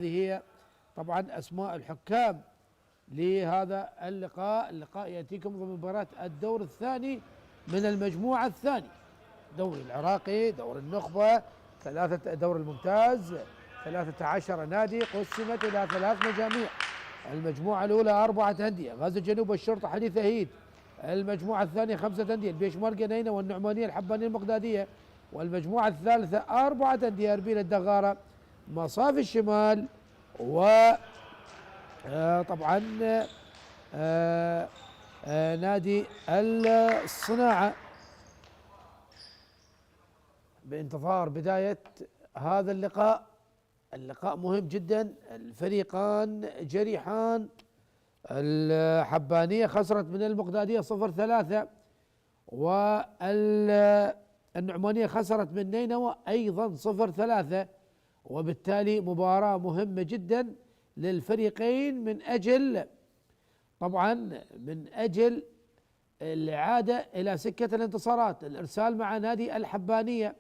هذه هي طبعا أسماء الحكام لهذا اللقاء يأتيكم ضمن مباراة الدور الثاني من المجموعة الثانية، دوري العراقي، دور النخبة، دور الممتاز، 13 نادي قسمت إلى 3 مجاميع. المجموعة الأولى 4 أندية، غزة الجنوب والشرطة حديث أهيد. المجموعة الثانية 5 أندية، البيشمر جنينة والنعمانية الحبانية المقدادية. والمجموعة الثالثة 4 أندية، أربيل الدغارة، مصافي الشمال، و طبعا نادي الصناعة. بانتظار بداية هذا اللقاء مهم جدا. الفريقان جريحان. الحبانية خسرت من المقدادية 0-3، والنعمانية خسرت من نينوى أيضا 0-3، وبالتالي مباراة مهمة جدا للفريقين من أجل العادة إلى سكة الانتصارات. الإرسال مع نادي الحبانية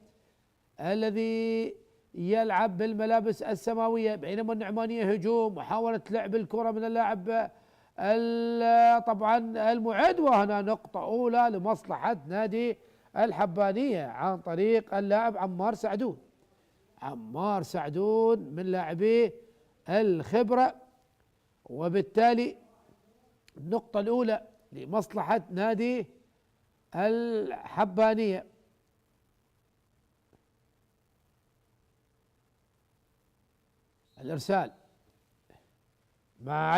الذي يلعب بالملابس السماوية، بينما النعمانية هجوم، محاولة لعب الكرة من اللاعب طبعا المعد، وهنا نقطة أولى لمصلحة نادي الحبانية عن طريق اللاعب عمار سعدون من لاعبيه الخبرة، وبالتالي النقطة الأولى لمصلحة نادي الحبانية. الإرسال مع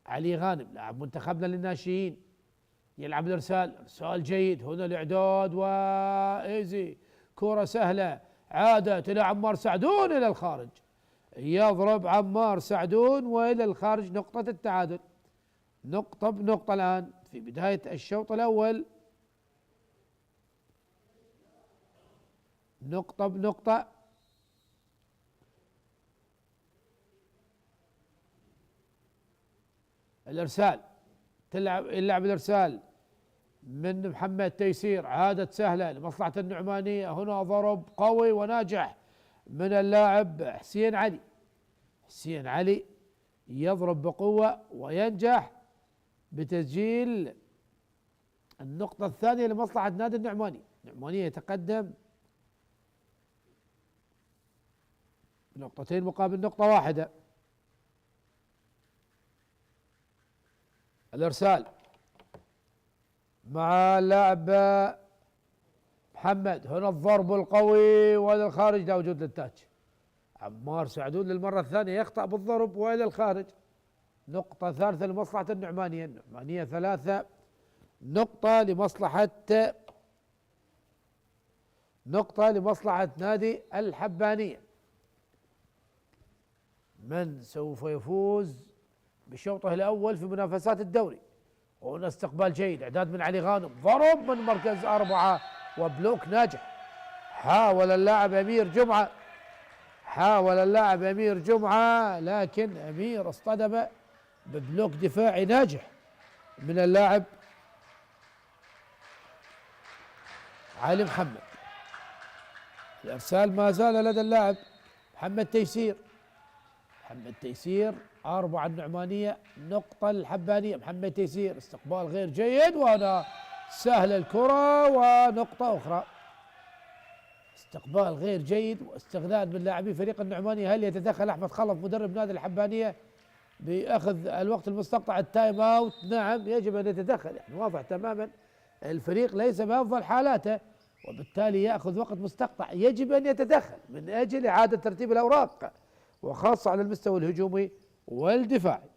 علي غانم لاعب منتخبنا للناشئين، يلعب الإرسال، إرسال جيد، هنا الإعداد وإيزي، كرة سهلة، عادت إلى عمار سعدون إلى الخارج، يضرب عمار سعدون وإلى الخارج. نقطة التعادل، نقطة بنقطة الآن في بداية الشوط الأول، نقطة بنقطة. الإرسال يلعب الإرسال من محمد تيسير، عادت سهلة لمصلحة النعمانية، هنا ضرب قوي وناجح من اللاعب حسين علي يضرب بقوة وينجح بتسجيل النقطة الثانية لمصلحة نادي النعمانية يتقدم بنقطتين مقابل نقطة واحدة. الإرسال مع اللاعب محمد، هنا الضرب القوي والى الخارج، لا وجود للتاتش. عمار سعدون للمرة الثانية يخطأ بالضرب والى الخارج. نقطة ثالثة لمصلحة النعمانية 3 نقطة لمصلحة نادي الحبانية. من سوف يفوز بشوطه الأول في منافسات الدوري؟ وهنا استقبال جيد، إعداد من علي غانم، ضرب من مركز 4 وبلوك ناجح. حاول اللاعب أمير جمعة لكن أمير اصطدم ببلوك دفاعي ناجح من اللاعب علي محمد. الإرسال ما زال لدى اللاعب محمد تيسير 4 النعمانية، نقطة الحبانية. محمد تيسير استقبال غير جيد، وهنا سهل الكرة ونقطة أخرى. استقبال غير جيد واستغلال من لاعبي فريق النعمانية. هل يتدخل أحمد خلف مدرب نادي الحبانية بأخذ الوقت المستقطع التايم أوت؟ نعم، يجب أن يتدخل، يعني واضح تماما الفريق ليس بأفضل حالاته، وبالتالي يأخذ وقت مستقطع، يجب أن يتدخل من أجل إعادة ترتيب الأوراق، وخاصة على المستوى الهجومي والدفاعي.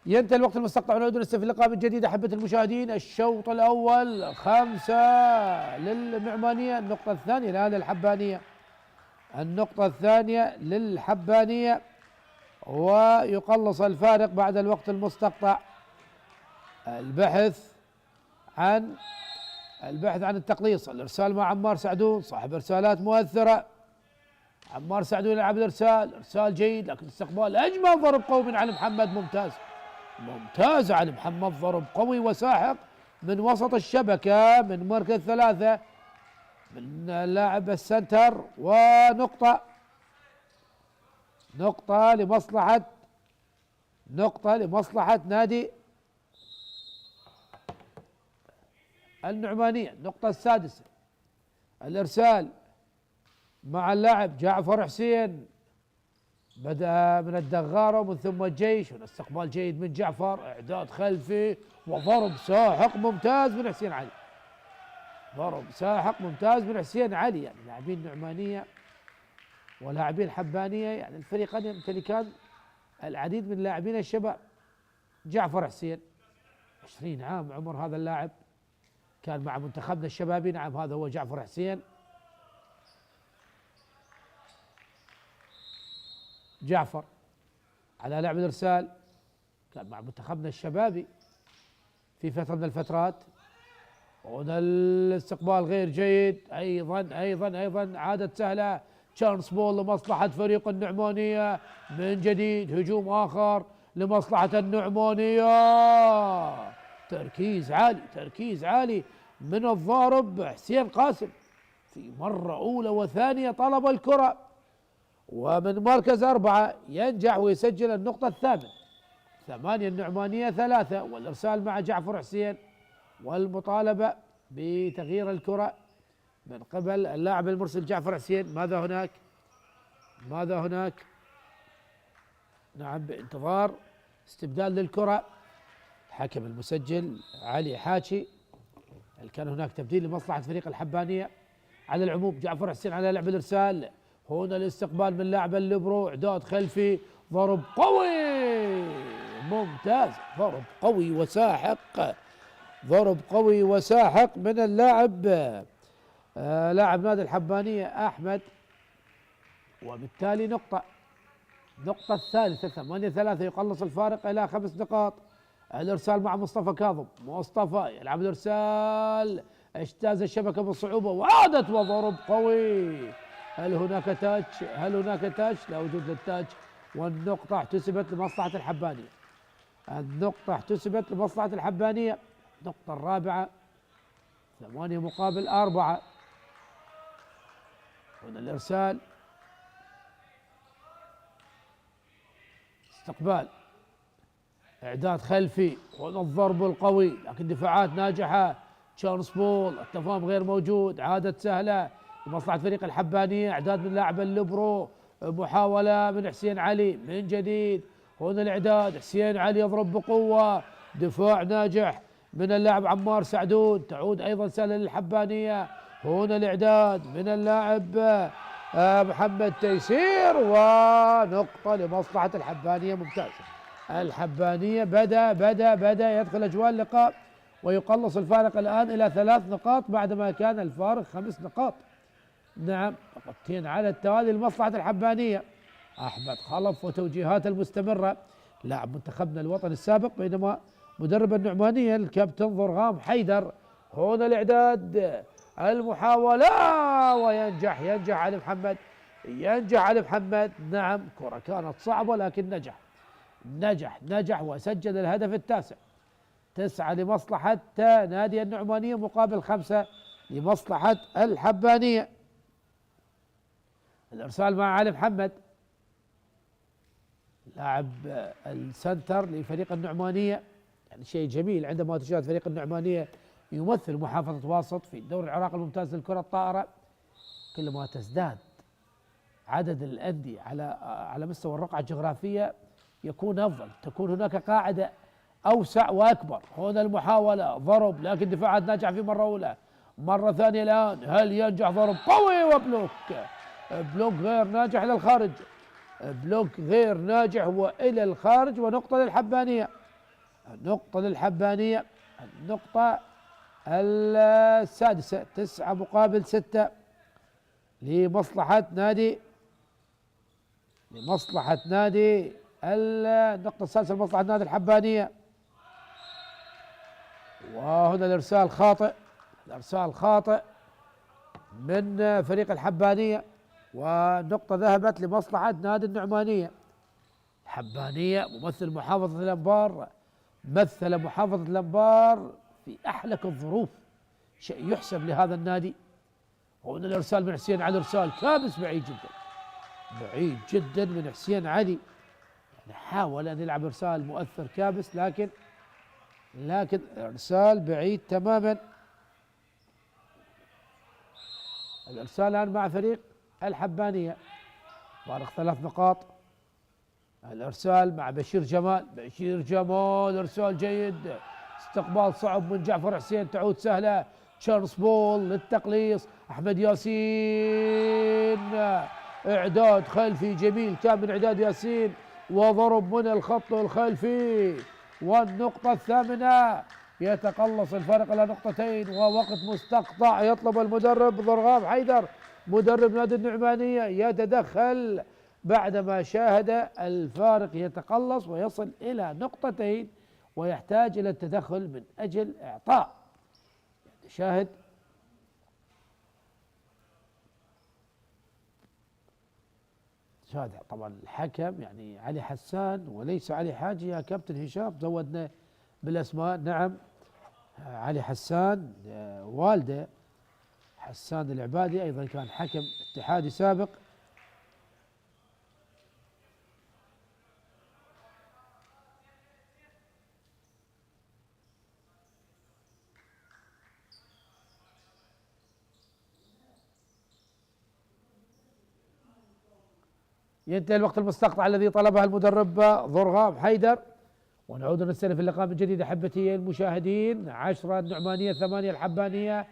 ينتهي الوقت المستقطع ونعود نستفيد اللقاء من جديد أحبة المشاهدين. الشوط الأول 5 للنعمانية، النقطة الثانية لهذه الحبانية، النقطة الثانية للحبانية، ويقلص الفارق بعد الوقت المستقطع. البحث عن التقليص. الإرسال مع عمار سعدون صاحب إرسالات مؤثرة. عمار سعدون يلعب الإرسال، إرسال جيد لكن استقبال أجمل ضرب قوي من علي محمد. ممتاز علي محمد، ضرب قوي وساحق من وسط الشبكة من مركز 3 من لاعب السنتر، ونقطة لمصلحة نادي النعمانية. النقطة السادسة. الإرسال مع اللاعب جعفر حسين، بدأ من الدغارة ومن ثم الجيش، واستقبال جيد من جعفر، إعداد خلفي وضرب ساحق ممتاز من حسين علي. ضرب ساحق ممتاز من حسين علي. يعني لاعبين النعمانية ولاعبين الحبانية، يعني الفريقين يمتلكان العديد من لاعبين الشباب. جعفر حسين 20 عام عمر هذا اللاعب، كان مع منتخبنا الشبابي. نعم هذا هو جعفر حسين. جعفر على لعب الإرسال، كان مع منتخبنا الشبابي في فترة من الفترات. وهنا الاستقبال غير جيد أيضا عادت سهلة. تشانس بول لمصلحة فريق النعمانية من جديد. هجوم آخر لمصلحة النعمانية. تركيز عالي من الضارب حسين قاسم، في مرة أولى وثانية طلب الكرة، ومن مركز 4 ينجح ويسجل النقطة الثامنة. 8 النعمانية 3، والإرسال مع جعفر حسين، والمطالبة بتغيير الكرة من قبل اللاعب المرسل جعفر حسين. ماذا هناك؟ نعم بانتظار استبدال للكرة. الحكم المسجل علي حاشي. هل كان هناك تبديل لمصلحة فريق الحبانية؟ على العموم جعفر حسين على لعب الإرسال. هنا الاستقبال من لاعب الليبرو، إعداد خلفي، ضرب قوي ممتاز، ضرب قوي وساحق من اللاعب لاعب نادي الحبانية أحمد. وبالتالي النقطة الثالثة 8-3، يقلص الفارق إلى 5 نقاط. الإرسال مع مصطفى كاظم. مصطفى يلعب الإرسال، اجتاز الشبكة بصعوبة وعادت وضرب قوي. هل هناك تاتش؟ لا وجود للتاتش، والنقطة احتسبت لمصلحة الحبانية. النقطة الرابعة 8-4. هنا الإرسال، استقبال، إعداد خلفي، هنا الضرب القوي لكن دفاعات ناجحة. تشانس بول، التفاهم غير موجود، عادت سهلة لمصلحة فريق الحبانية. إعداد من لاعب الليبرو، محاولة من حسين علي من جديد. هنا الإعداد، حسين علي يضرب بقوة، دفاع ناجح من اللاعب عمار سعدون، تعود أيضا سهلة للحبانية. هنا الإعداد من اللاعب محمد تيسير، ونقطة لمصلحة الحبانية ممتازة. الحبانية بدأ يدخل أجواء اللقاء، ويقلص الفارق الآن إلى 3 نقاط بعدما كان الفارق 5 نقاط. نعم نقطتين على التوالي لمصلحة الحبانية. أحمد خلف وتوجيهاته المستمرة، لاعب منتخبنا الوطني السابق، بينما مدرب النعمانية الكابتن ضرغام حيدر. هنا الإعداد، المحاولة، وينجح علي محمد. نعم كرة كانت صعبة لكن نجح وسجل الهدف التاسع. 9 لمصلحة نادي النعمانية مقابل 5 لمصلحة الحبانية. الإرسال مع علي محمد، لاعب السنتر لفريق النعمانية. يعني شيء جميل عندما تشاهد فريق النعمانية يمثل محافظة واسط في الدوري العراقي الممتاز للكرة الطائرة. كلما تزداد عدد الأندية على مستوى الرقعة الجغرافية يكون أفضل، تكون هناك قاعدة أوسع وأكبر. هنا المحاولة، ضرب لكن دفاعات ناجحة في مرة أولى، مرة ثانية الآن هل ينجح؟ ضرب قوي وبلوك غير ناجح إلى الخارج، وإلى الخارج، ونقطة للحبانية. نقطة للحبانية، النقطة السادسة، 9 مقابل 6 لمصلحة نادي النقطة السادسة لمصلحة نادي الحبانية. وهنا الإرسال خاطئ من فريق الحبانية، والنقطة ذهبت لمصلحة نادي النعمانية. الحبانية مثل محافظة الأنبار في أحلك الظروف، شيء يحسب لهذا النادي. وهنا الإرسال من حسين علي، إرسال كابس بعيد جدا من حسين علي، يعني حاول أن يلعب إرسال مؤثر كابس، لكن إرسال بعيد تماما. الإرسال الآن مع فريق الحبانية، فارق 3 نقاط. الإرسال مع بشير جمال، إرسال جيد، استقبال صعب من جعفر حسين، تعود سهلة، تشارلز بول للتقليص، أحمد ياسين، إعداد خلفي جميل كان من إعداد ياسين، وضرب من الخط الخلفي. والنقطة الثامنة، يتقلص الفارق إلى 2 نقطة، ووقت مستقطع. يطلب المدرب ضرغام حيدر مدرب نادي النعمانية يتدخل بعدما شاهد الفارق يتقلص ويصل إلى 2 نقطة، ويحتاج إلى التدخل من أجل إعطاء. شاهد طبعا الحكم يعني علي حسان وليس علي حاجي. يا كابتن هشام زودنا بالأسماء. نعم، علي حسان والده حسان العبادي أيضا كان حكم اتحادي سابق. ينتهي الوقت المستقطع الذي طلبه المدرب ضرغام حيدر، ونعود نستأنف اللقاء من جديد أحبتي المشاهدين. 10 النعمانية، 8 الحبانية.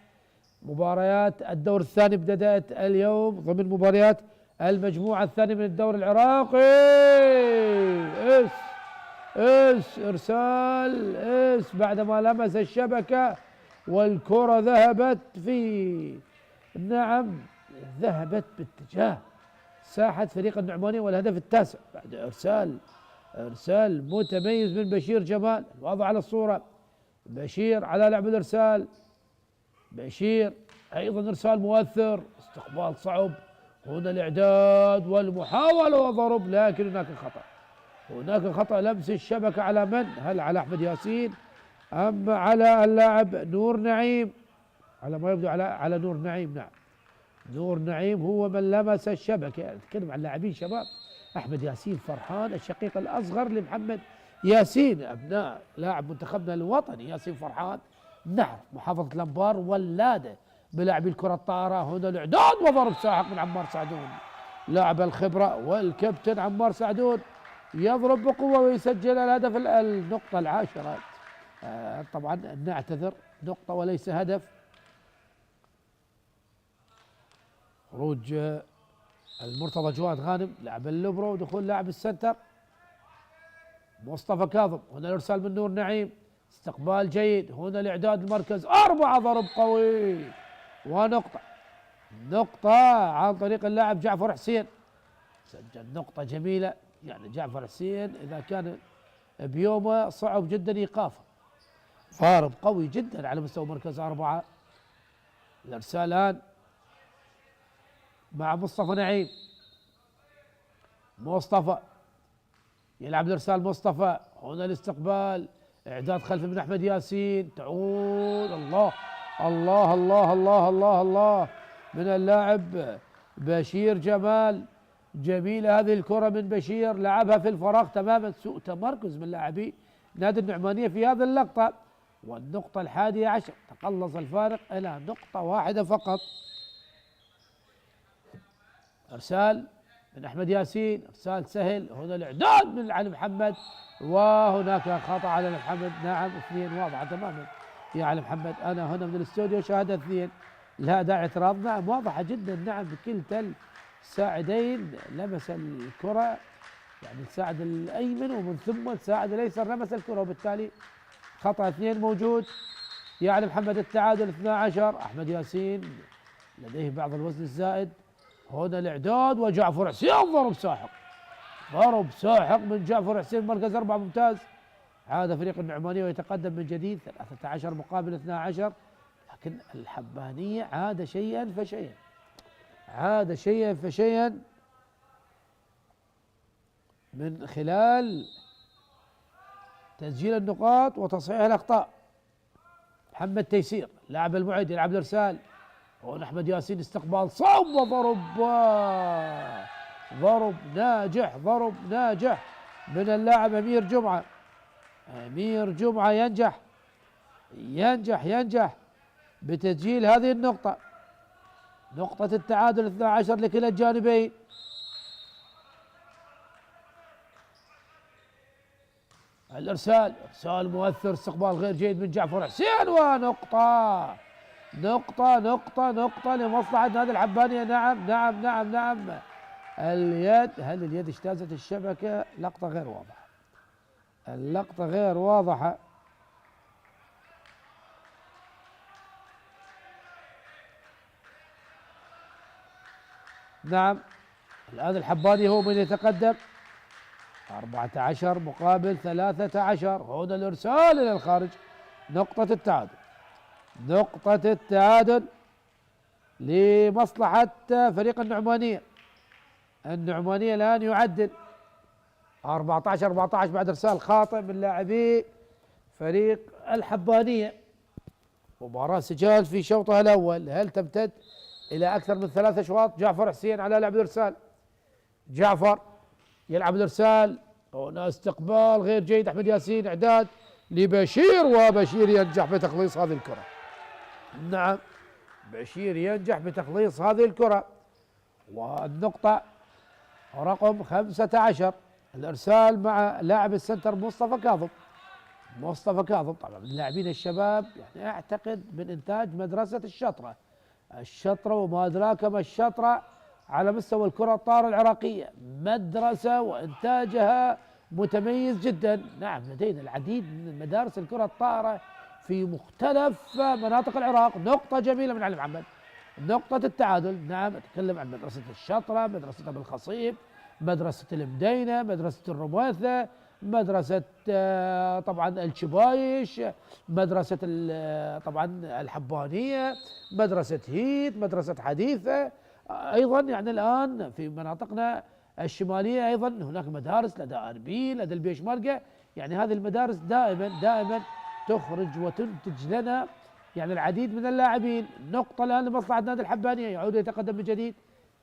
مباريات الدور الثاني بدأت اليوم ضمن مباريات المجموعة الثانية من الدور العراقي. إرسال بعدما لمس الشبكة، والكرة ذهبت باتجاه ساحة فريق النعمانية، والهدف التاسع بعد إرسال متميز من بشير جمال. الواضح على الصورة، بشير على لعب الإرسال، بشير أيضا إرسال مؤثر، استقبال صعب. هنا الإعداد والمحاولة وضرب، لكن هناك خطأ لمس الشبكة على من؟ هل على أحمد ياسين أم على اللاعب نور نعيم؟ على ما يبدو على نور نعيم. نعم، نور نعيم هو من لمس الشبكة. نتكلم عن لاعبين شباب. أحمد ياسين فرحان الشقيق الأصغر لمحمد ياسين، أبناء لاعب منتخبنا الوطني ياسين فرحان. نعرف محافظة الأنبار ولادة بلاعبي الكرة الطائرة. هنا الإعداد وضرب ساحق من عمار سعدون، لاعب الخبرة والكابتن عمار سعدون يضرب بقوة ويسجل الهدف النقطة العاشرة. طبعا نعتذر، نقطة وليس هدف. خروج المرتضى جواد غانم لاعب الليبرو، ودخول لاعب السنتر مصطفى كاظم. هنا الارسال من نور نعيم، استقبال جيد. هنا الاعداد المركز 4، ضرب قوي نقطة عن طريق اللاعب جعفر حسين، سجل نقطة جميلة. يعني جعفر حسين إذا كان بيومه صعب جدا إيقافه، ضارب قوي جدا على مستوى مركز 4. الإرسال الآن مع مصطفى نعيم، مصطفى يلعب الإرسال. مصطفى هنا الاستقبال، إعداد خلفي من أحمد ياسين، تعود الله الله الله الله الله الله من اللاعب بشير جمال. جميلة هذه الكرة من بشير، لعبها في الفراغ تماما. سوء تمركز من لاعبي نادي النعمانية في هذه اللقطة. والنقطة 11، تقلص الفارق إلى نقطة واحدة فقط. إرسال من أحمد ياسين، إرسال سهل. هنا الإعداد من علي محمد، وهناك خطأ على محمد. نعم، 2 واضحة تماما يا علي محمد. أنا هنا من الاستوديو شاهد 2، لا داعي اعتراض. نعم واضحة جدا. نعم، بكلتا الساعدين لمس الكرة يعني الساعد الايمن ومن ثم الساعد الايسر لمس الكره، وبالتالي خطا اثنين موجود. يعني محمد التعادل 12. احمد ياسين لديه بعض الوزن الزائد. هنا الاعداد وجعفر حسين ضرب ساحق، ضرب ساحق من جعفر حسين مركز 4 ممتاز. عاد فريق النعمانية ويتقدم من جديد 13 مقابل 12. لكن الحبانية عاد شيئا فشيئا، عاد شيئا فشيئا من خلال تسجيل النقاط وتصحيح الأخطاء. محمد تيسير لاعب المعد يلعب الإرسال، هون أحمد ياسين استقبال صعب وضرب، ضرب ناجح، ضرب ناجح من اللاعب أمير جمعة. أمير جمعة ينجح بتسجيل هذه النقطة، نقطة التعادل 12 لكلا الجانبين. الإرسال إرسال مؤثر، استقبال غير جيد من جعفر حسين، ونقطة نقطة لمصلحة نادي الحبانية. نعم اليد، هل اليد اجتازت الشبكة؟ لقطة غير واضحة، اللقطة غير واضحة. نعم الآن الحباني هو من يتقدم 14 مقابل 13. هنا الإرسال إلى الخارج، نقطة التعادل لمصلحة فريق النعمانية. النعمانية الآن يعدل 14 بعد إرسال خاطئ من لاعبي فريق الحبانية. مباراة سجال في شوطها الأول، هل تمتد إلى أكثر من 3 أشواط؟ جعفر حسين على لعب الإرسال، جعفر يلعب الإرسال، هنا استقبال غير جيد. أحمد ياسين إعداد لبشير، وبشير ينجح بتخليص هذه الكرة. نعم بشير ينجح بتخليص هذه الكرة. والنقطة رقم 15. الإرسال مع لاعب السنتر مصطفى كاظم، طبعا من اللاعبين الشباب، يعني أعتقد من إنتاج مدرسة الشطرة وما أدراك ما الشطرة على مستوى الكرة الطائرة العراقية، مدرسة وإنتاجها متميز جدا. نعم لدينا العديد من مدارس الكرة الطائرة في مختلف مناطق العراق. نقطة جميلة من علي محمد، نقطة التعادل. نعم أتكلم عن مدرسة الشطرة، مدرسة أبو الخصيب، مدرسة المدينة، مدرسة الرماثة، مدرسة طبعا الشبايش، مدرسة طبعا الحبانية، مدرسة هيد، مدرسة حديثة. أيضا يعني الآن في مناطقنا الشمالية أيضا هناك مدارس لدى أربيل، لدى البيشمركة. يعني هذه المدارس دائما تخرج وتنتج لنا يعني العديد من اللاعبين. نقطة الآن لمصلحة نادي الحبانية، يعود يتقدم من جديد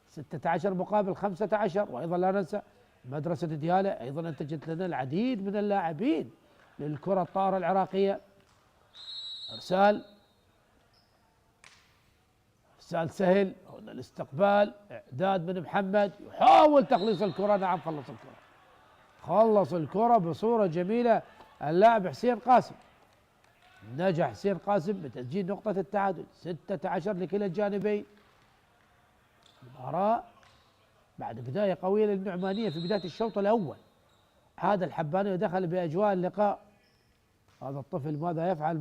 16 مقابل 15. وأيضا لا ننسى مدرسة ديالى أيضا أنتجت لنا العديد من اللاعبين للكرة الطائرة العراقية. إرسال سهل، هنا الاستقبال، إعداد من محمد يحاول تخليص الكرة. نعم خلص الكرة بصورة جميلة اللاعب حسين قاسم. نجح حسين قاسم بتسجيل نقطة التعادل 16 لكلا الجانبين. المباراة بعد بداية قوية للنعمانية في بداية الشوط الأول، عاد الحباني ودخل بأجواء اللقاء. هذا الطفل ماذا يفعل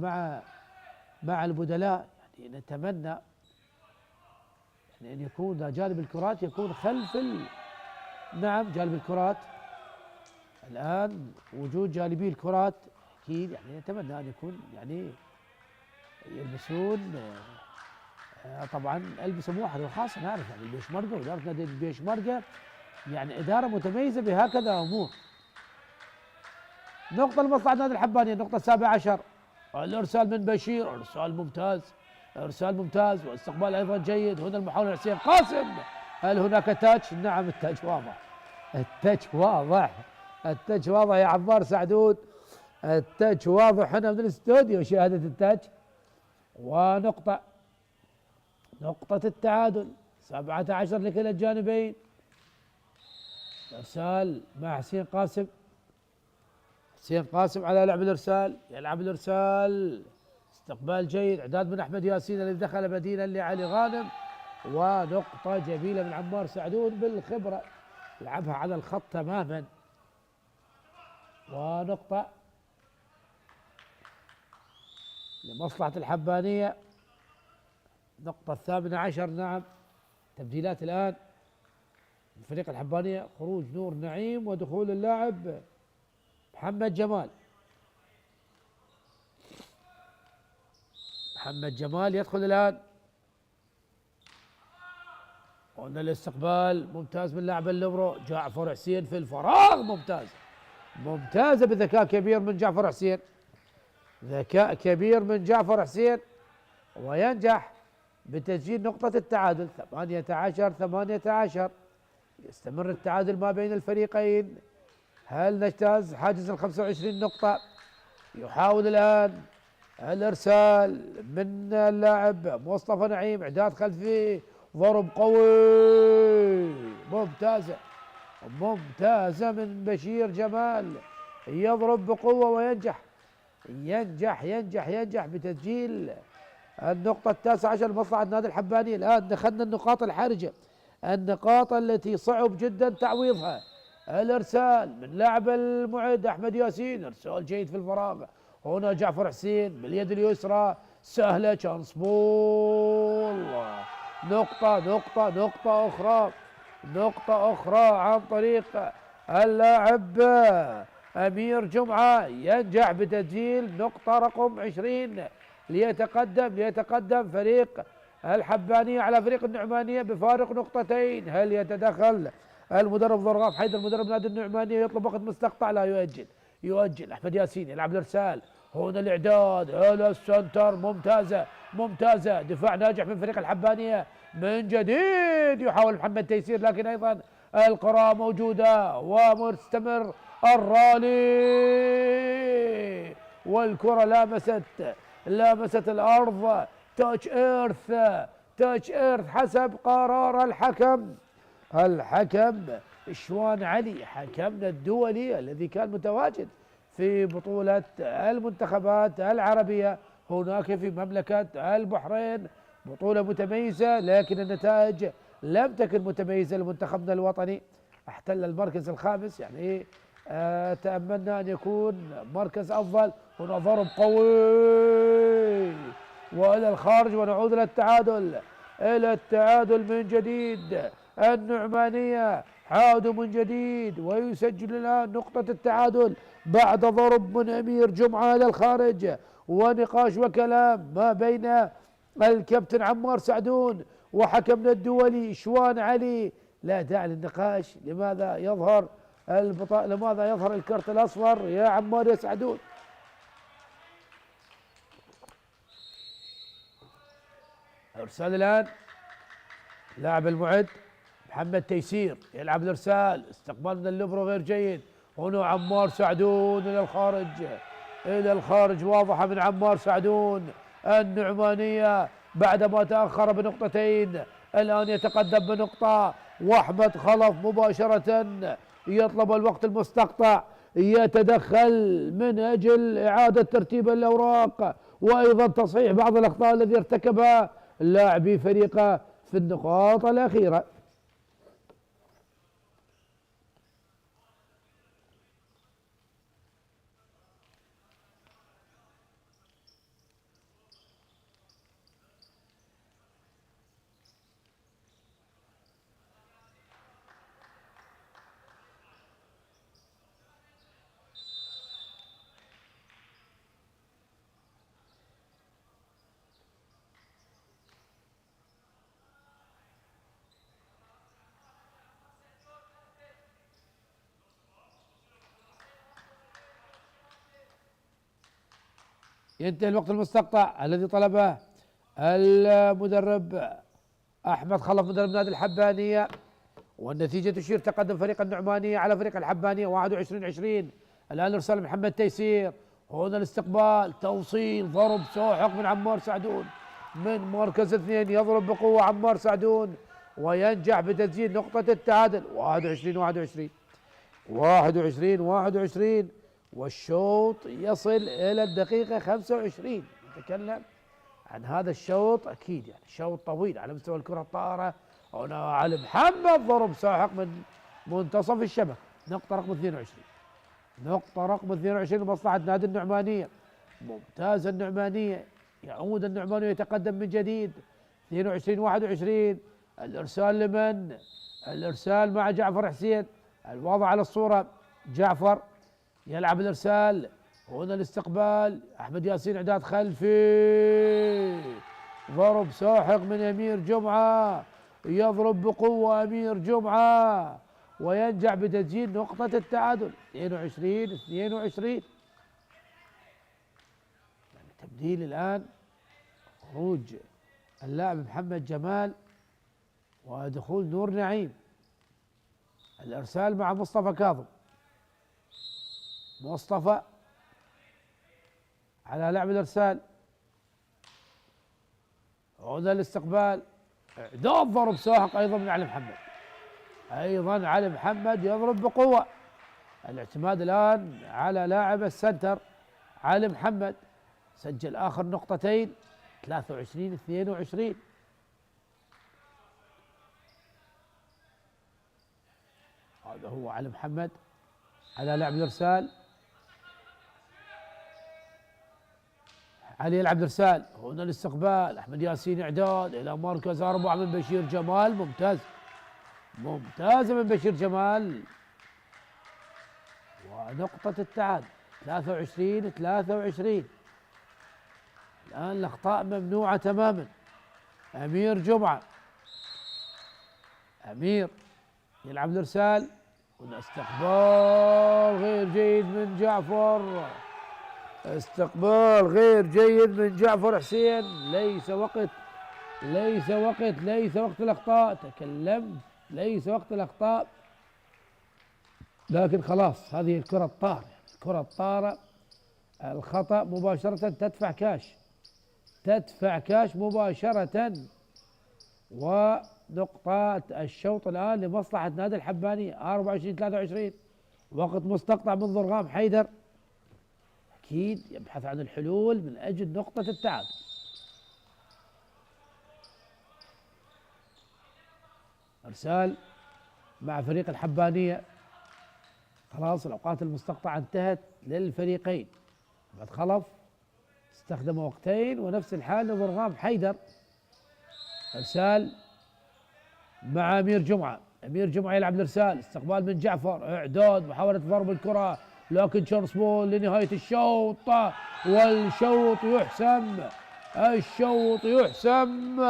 مع البدلاء؟ يعني نتمنى يعني أن يكون جانب الكرات يكون خلف نعم جانب الكرات. الآن وجود جانبي الكرات أكيد يعني نتمنى أن يكون يعني يلبسون طبعا ألبسة موحدة، وخاصة نعرف يعني البيشمركة وإدارة نادي البيشمركة يعني إدارة متميزة بهكذا أمور. نقطة لمصلحة نادي الحبانية، النقطة 17. الإرسال من بشير، إرسال ممتاز واستقبال أيضا جيد. هنا المحاولة حسين قاسم، هل هناك تاتش؟ نعم التاتش واضح يا عمار سعدود، التاتش واضح هنا من الاستوديو شهادة التاتش. ونقطة التعادل 17 لكلا الجانبين. إرسال مع حسين قاسم على لعب الإرسال، يلعب الإرسال، استقبال جيد، إعداد من أحمد ياسين الذي دخل بديلا لعلي غانم. ونقطة جميلة من عمار سعدون بالخبرة، لعبها على الخط تماما، ونقطة لمصلحة الحبانية. نقطة الثامنة عشر. نعم، تبديلات الآن من فريق الحبانية: خروج نور نعيم ودخول اللاعب محمد جمال. محمد جمال يدخل الآن. قلنا الاستقبال ممتاز من لاعب الليبرو جعفر حسين في الفراغ، ممتازة بذكاء كبير من جعفر حسين، ذكاء كبير من جعفر حسين، وينجح بتسجيل نقطة التعادل. 18-18. يستمر التعادل ما بين الفريقين. هل نجتاز حاجز ال 25 نقطة؟ يحاول الآن الإرسال من اللاعب مصطفى نعيم، إعداد خلفي، ضرب قوي، ممتازة من بشير جمال، يضرب بقوة وينجح بتسجيل النقطة التاسعة عشر لمصلحة نادي الحبانية. الآن دخلنا النقاط الحرجة، النقاط التي صعب جدا تعويضها. الإرسال من لاعب المعد أحمد ياسين، إرسال جيد في الفراغ. هنا جعفر حسين باليد اليسرى، سهلة، شانس بول. نقطة أخرى عن طريق اللاعب أمير جمعة، ينجح بتسجيل نقطة رقم 20 ليتقدم فريق الحبانية على فريق النعمانية بفارق نقطتين. هل يتدخل المدرب ضرغاف حيدر مدرب نادي النعمانية يطلب وقت مستقطع؟ لا، يؤجل. أحمد ياسين يلعب الإرسال، هنا الإعداد إلى السنتر، ممتازة، دفاع ناجح من فريق الحبانية من جديد. يحاول محمد تيسير، لكن أيضا القراءة موجودة ومستمر الرالي، والكرة لامست الأرض. تاتش ايرث حسب قرار الحكم شوان علي، حكمنا الدولي الذي كان متواجد في بطولة المنتخبات العربية هناك في مملكة البحرين. بطولة متميزة، لكن النتائج لم تكن متميزة لمنتخبنا الوطني. احتل المركز الخامس، يعني تأملنا أن يكون مركز أفضل. هنا ضرب قوي وإلى الخارج، ونعود إلى التعادل من جديد. النعمانية عادوا من جديد ويسجل الآن نقطة التعادل بعد ضرب من أمير جمعة إلى الخارج، ونقاش وكلام ما بين الكابتن عمار سعدون وحكمنا الدولي شوان علي. لا داعي للنقاش. لماذا يظهر الكرت الأصفر يا عمار يا سعدون؟ ارسال الآن لاعب المعد محمد تيسير يلعب الارسال، استقبال من الليبرو غير جيد. هنا عمار سعدون الى الخارج واضحه من عمار سعدون. النعمانيه بعدما تاخر بنقطتين الان يتقدم بنقطه، واحمد خلف مباشره يطلب الوقت المستقطع، يتدخل من اجل اعاده ترتيب الاوراق وايضا تصحيح بعض الاخطاء التي ارتكبها لاعبي فريقه في النقاط الاخيره. ينتهي الوقت المستقطع الذي طلبه المدرب أحمد خلف مدرب نادي الحبانية، والنتيجة تشير تقدم فريق النعمانية على فريق الحبانية 21-20. الآن إرسال محمد تيسير، هنا الاستقبال، توصيل، ضرب ساحق من عمار سعدون من مركز 2، يضرب بقوة عمار سعدون وينجح بتسجيل نقطة التعادل 21-21. والشوط يصل إلى الدقيقة 25. نتكلم عن هذا الشوط أكيد، يعني شوط طويل على مستوى الكرة الطائرة. هنا علي محمد ضرب ساحق من منتصف الشبكة، نقطة رقم 22. نقطة رقم 22 لمصلحة نادي النعمانية. ممتاز النعمانية، يعود النعماني يتقدم من جديد. 22 21. الإرسال لمن؟ الإرسال مع جعفر حسين. الوضع على الصورة، جعفر يلعب الإرسال. هنا الاستقبال، أحمد ياسين إعداد خلفي. ضرب ساحق من أمير جمعة، يضرب بقوة أمير جمعة وينجح بتسجيل نقطة التعادل. 22 22. تبديل الآن، خروج اللاعب محمد جمال ودخول نور نعيم. الإرسال مع مصطفى كاظم. مصطفى على لعب الإرسال. هنا الاستقبال، إعداد ضرب ساحق أيضا من علي محمد. أيضا علي محمد يضرب بقوة. الاعتماد الآن على لاعب السنتر علي محمد، سجل آخر نقطتين. 23 22. هذا هو علي محمد على لعب الإرسال. علي يلعب الإرسال. هنا الاستقبال، أحمد ياسين إعداد إلى مركز 4 من بشير جمال. ممتاز، ممتازة من بشير جمال ونقطة التعادل. 23 23. الآن الأخطاء ممنوعة تماما. أمير جمعة، أمير يلعب الإرسال. هنا استقبال غير جيد من جعفر، استقبال غير جيد من جعفر حسين. ليس وقت الأخطاء، تكلمت ليس وقت الأخطاء، لكن خلاص هذه الكرة الطارة، الكرة الطارة الخطأ مباشرة تدفع كاش مباشرة. ونقطات الشوط الآن لمصلحة نادي الحبانية. 24 23. وقت مستقطع من ضرغام حيدر، أكيد يبحث عن الحلول من أجل نقطة التعادل. إرسال مع فريق الحبانية. خلاص الأوقات المستقطعة انتهت للفريقين. بعد خلف استخدم وقتين، ونفس الحال لضرغام حيدر. إرسال مع أمير جمعة. أمير جمعة يلعب الإرسال، استقبال من جعفر، إعداد محاولة ضرب الكرة، لكن تشانس بول لنهاية الشوط، الشوط يحسم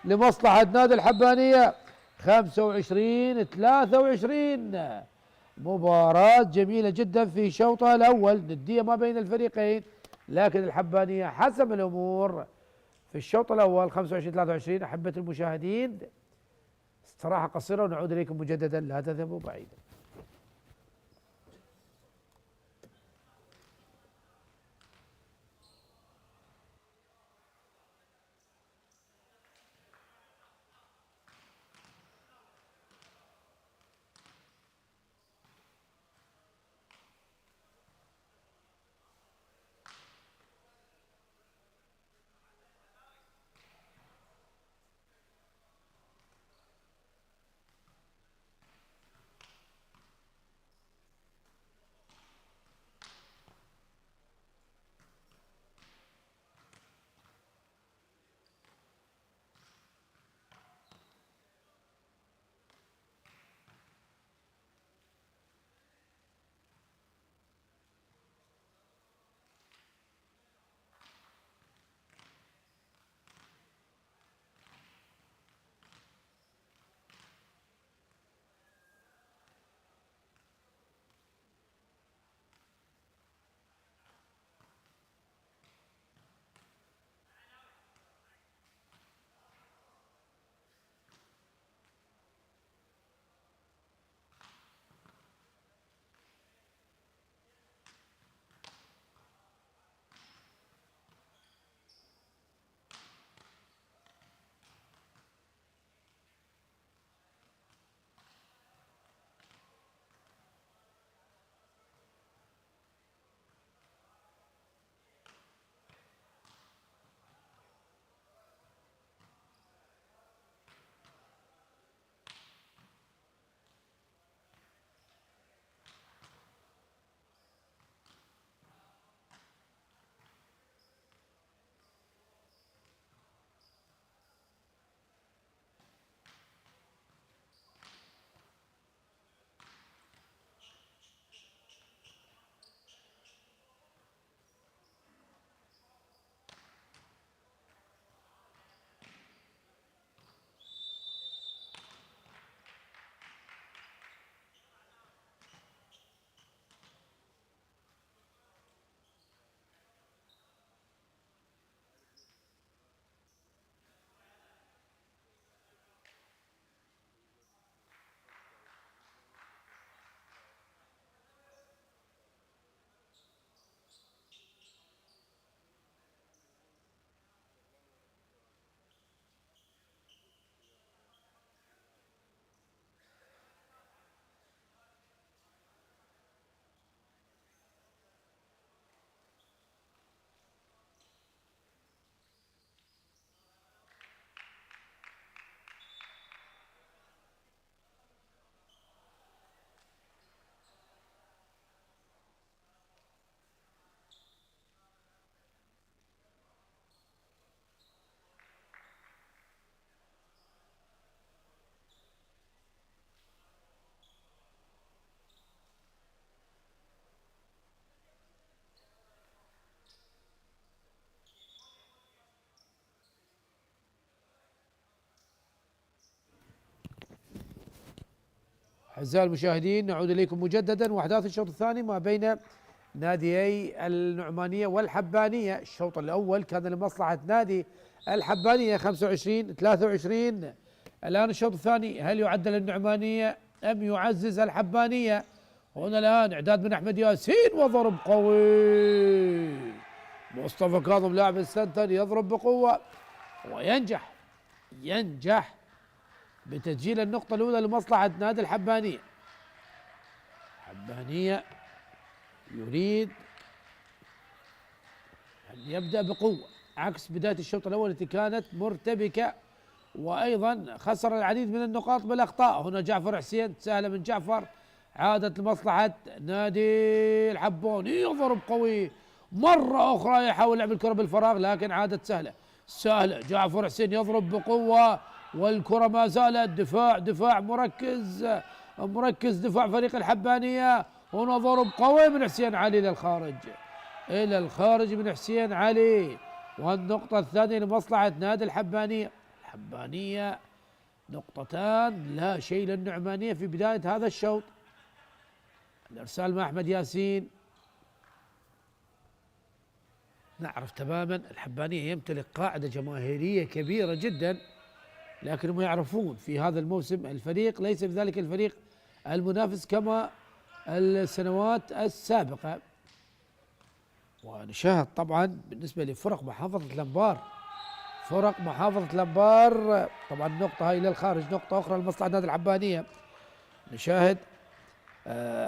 لمصلحة نادي الحبانية. 25 23. مباراة جميلة جدا في شوطها الأول، ندية ما بين الفريقين، لكن الحبانية حسم الأمور في الشوط الأول. 25 23. أحبة المشاهدين، استراحة قصيرة ونعود إليكم مجددا، لا تذهبوا بعيدا. أعزائي المشاهدين، نعود إليكم مجددا وأحداث الشوط الثاني ما بين ناديي النعمانية والحبانية. الشوط الأول كان لمصلحة نادي الحبانية 25-23. الآن الشوط الثاني، هل يعدل النعمانية أم يعزز الحبانية؟ هنا الآن إعداد من أحمد ياسين وضرب قوي. مصطفى كاظم لاعب السنتر يضرب بقوة وينجح بتسجيل النقطة الأولى لمصلحة نادي الحبانية. الحبانية يريد أن يبدأ بقوة عكس بداية الشوط الأول التي كانت مرتبكة، وأيضا خسر العديد من النقاط بالأخطاء. هنا جعفر حسين، سهلة من جعفر، عادت لمصلحة نادي الحبون، يضرب قوي مرة أخرى، يحاول لعب الكرة بالفراغ لكن عادت سهلة. جعفر حسين يضرب بقوة والكرة ما زالت دفاع مركز دفاع فريق الحبانية. هنا ضرب قوي من حسين علي إلى الخارج من حسين علي، والنقطة الثانية لمصلحة نادي الحبانية. الحبانية نقطتان لا شيء للنعمانية في بداية هذا الشوط. الإرسال مع أحمد ياسين. نعرف تماما الحبانية يمتلك قاعدة جماهيرية كبيرة جدا، لكنهم يعرفون في هذا الموسم الفريق ليس بذلك الفريق المنافس كما السنوات السابقة. ونشاهد طبعا بالنسبة لفرق محافظة الأنبار، طبعا النقطة هاي للخارج، نقطة أخرى لمصلحة نادي الحبانية. نشاهد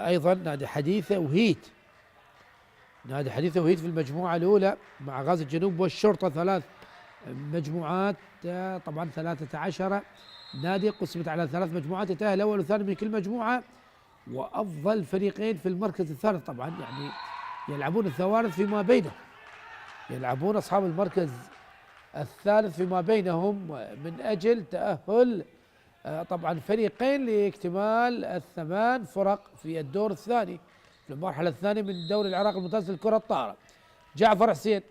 أيضا نادي حديثة وهيت في المجموعة الأولى مع غازي الجنوب والشرطة، 3 مجموعات، طبعا 13 نادي قسمت على 3 مجموعات، يتأهل الأول والثاني من كل مجموعة، وأفضل فريقين في المركز الثالث طبعا يعني يلعبون الثوالث فيما بينهم، يلعبون أصحاب المركز الثالث فيما بينهم من أجل تأهل طبعا فريقين لاكتمال 8 فرق في الدور الثاني في المرحلة الثانية من دوري العراق الممتاز للكرة الطائرة. جعفر حسين،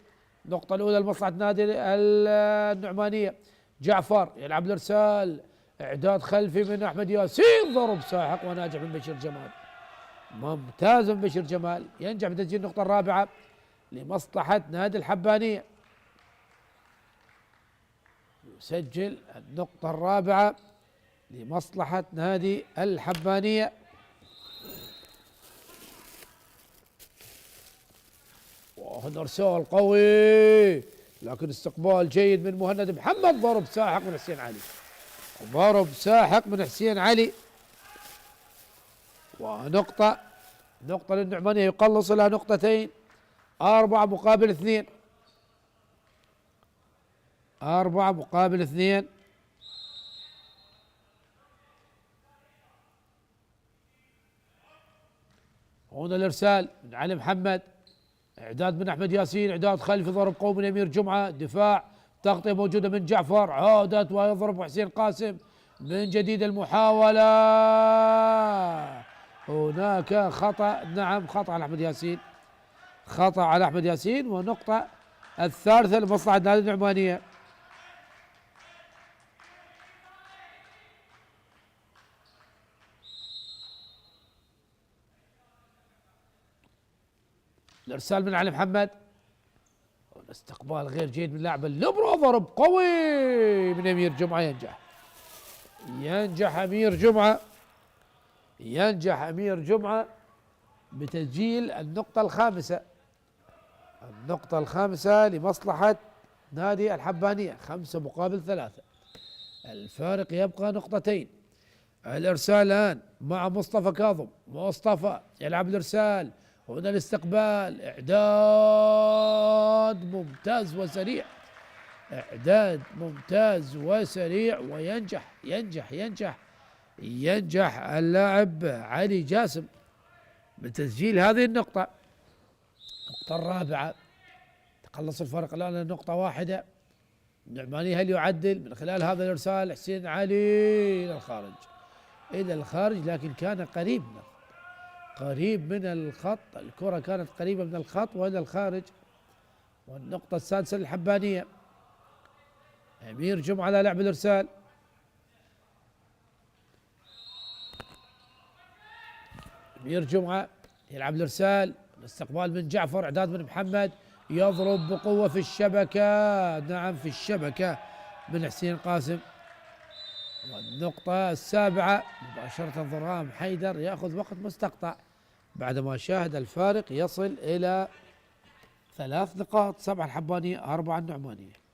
النقطة الأولى لمصلحة نادي النعمانية. جعفر يلعب الإرسال، إعداد خلفي من أحمد ياسين، ضرب ساحق وناجح من بشير جمال، ممتاز من بشير جمال، ينجح بتسجيل النقطة الرابعة لمصلحة نادي الحبانية. يسجل النقطة الرابعة لمصلحة نادي الحبانية. وهنا ارسال قوي لكن استقبال جيد من مهند محمد، ضرب ساحق من حسين علي، ونقطة للنعمانية، يقلص إلى نقطتين، 4-2. هنا الإرسال من علي محمد، إعداد من أحمد ياسين، إعداد خلفي، ضرب قوي من أمير جمعة، دفاع، تغطية موجودة من جعفر، عادت ويضرب حسين قاسم من جديد المحاولة. هناك خطأ، نعم خطأ على أحمد ياسين، ونقطة الثالثة لمصلحة نادي النعمانية. الإرسال من علي محمد، والاستقبال غير جيد من لاعب اللبرة، ضرب قوي من أمير جمعة، ينجح أمير جمعة بتسجيل النقطة الخامسة لمصلحة نادي الحبانية، 5-3. الفارق يبقى نقطتين. الإرسال الآن مع مصطفى كاظم، مصطفى يلعب الإرسال، هنا الاستقبال، إعداد ممتاز وسريع وينجح اللاعب علي جاسم بتسجيل هذه النقطة الرابعة. تقلص الفرق الآن لنقطة واحدة. النعماني هل يعدل من خلال هذا الإرسال؟ حسين علي إلى الخارج لكن كان قريب من الخط، الكرة كانت قريبة من الخط وإلى الخارج. والنقطة السادسة للحبانية. أمير جمعة على لعب الإرسال، أمير جمعة يلعب الإرسال، الاستقبال من جعفر، إعداد من محمد، يضرب بقوة في الشبكة، نعم في الشبكة من حسين قاسم. والنقطة السابعة مباشرة ضرام حيدر يأخذ وقت مستقطع بعدما شاهد الفارق يصل إلى 3 نقاط، 7 الحبانية 4 النعمانية.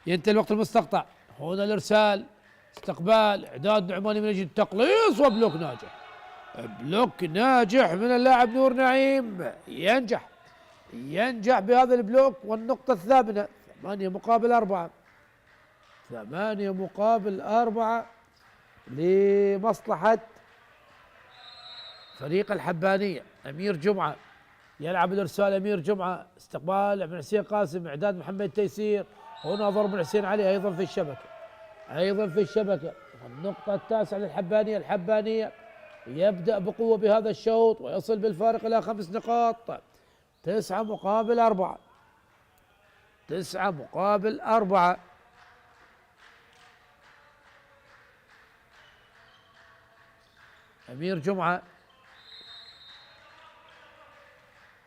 ينتهي الوقت المستقطع، هنا الارسال، استقبال، اعداد نعماني من اجل التقليص، وبلوك ناجح، بلوك ناجح من اللاعب نور نعيم، ينجح بهذا البلوك. والنقطة الثامنة، 8 مقابل 4، 8 مقابل 4 لمصلحة فريق الحبانية. أمير جمعة يلعب الإرسال، أمير جمعة، استقبال من حسين قاسم، إعداد محمد تيسير، هنا ضرب من حسين علي أيضا في الشبكة، والنقطة التاسعة للحبانية. الحبانية يبدأ بقوة بهذا الشوط ويصل بالفارق إلى 5 نقاط، 9 مقابل 4، 9 مقابل 4. أمير جمعة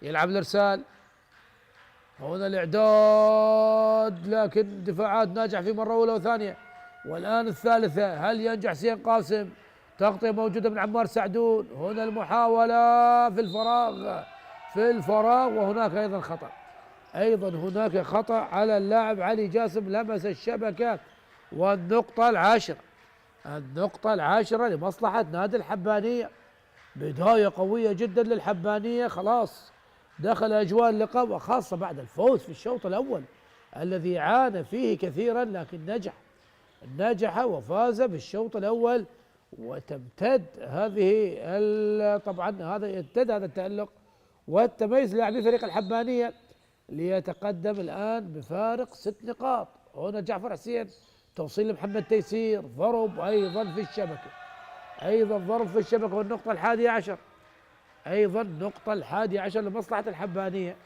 يلعب الإرسال، هنا الإعداد، لكن دفاعات ناجح في مرة أولى وثانية، والآن الثالثة. هل ينجح حسين قاسم؟ تغطية موجودة من عمار سعدون، هنا المحاولة في الفراغ، وهناك أيضا هناك خطأ على اللاعب علي جاسم، لمس الشبكة. والنقطة العاشرة لمصلحة نادي الحبانية، بداية قوية جدا للحبانية، خلاص دخل أجواء اللقاء، وخاصة بعد الفوز في الشوط الأول الذي عانى فيه كثيرا، لكن نجح وفاز بالشوط الأول. وتمتد طبعا يمتد هذا التألق والتميز لاعبي فريق الحبانية ليتقدم الآن بفارق 6 نقاط. هنا جعفر حسين، توصيل لمحمد تيسير، ضرب أيضا في الشبكة، والنقطة 11، أيضا النقطة 11 لمصلحة الحبانية،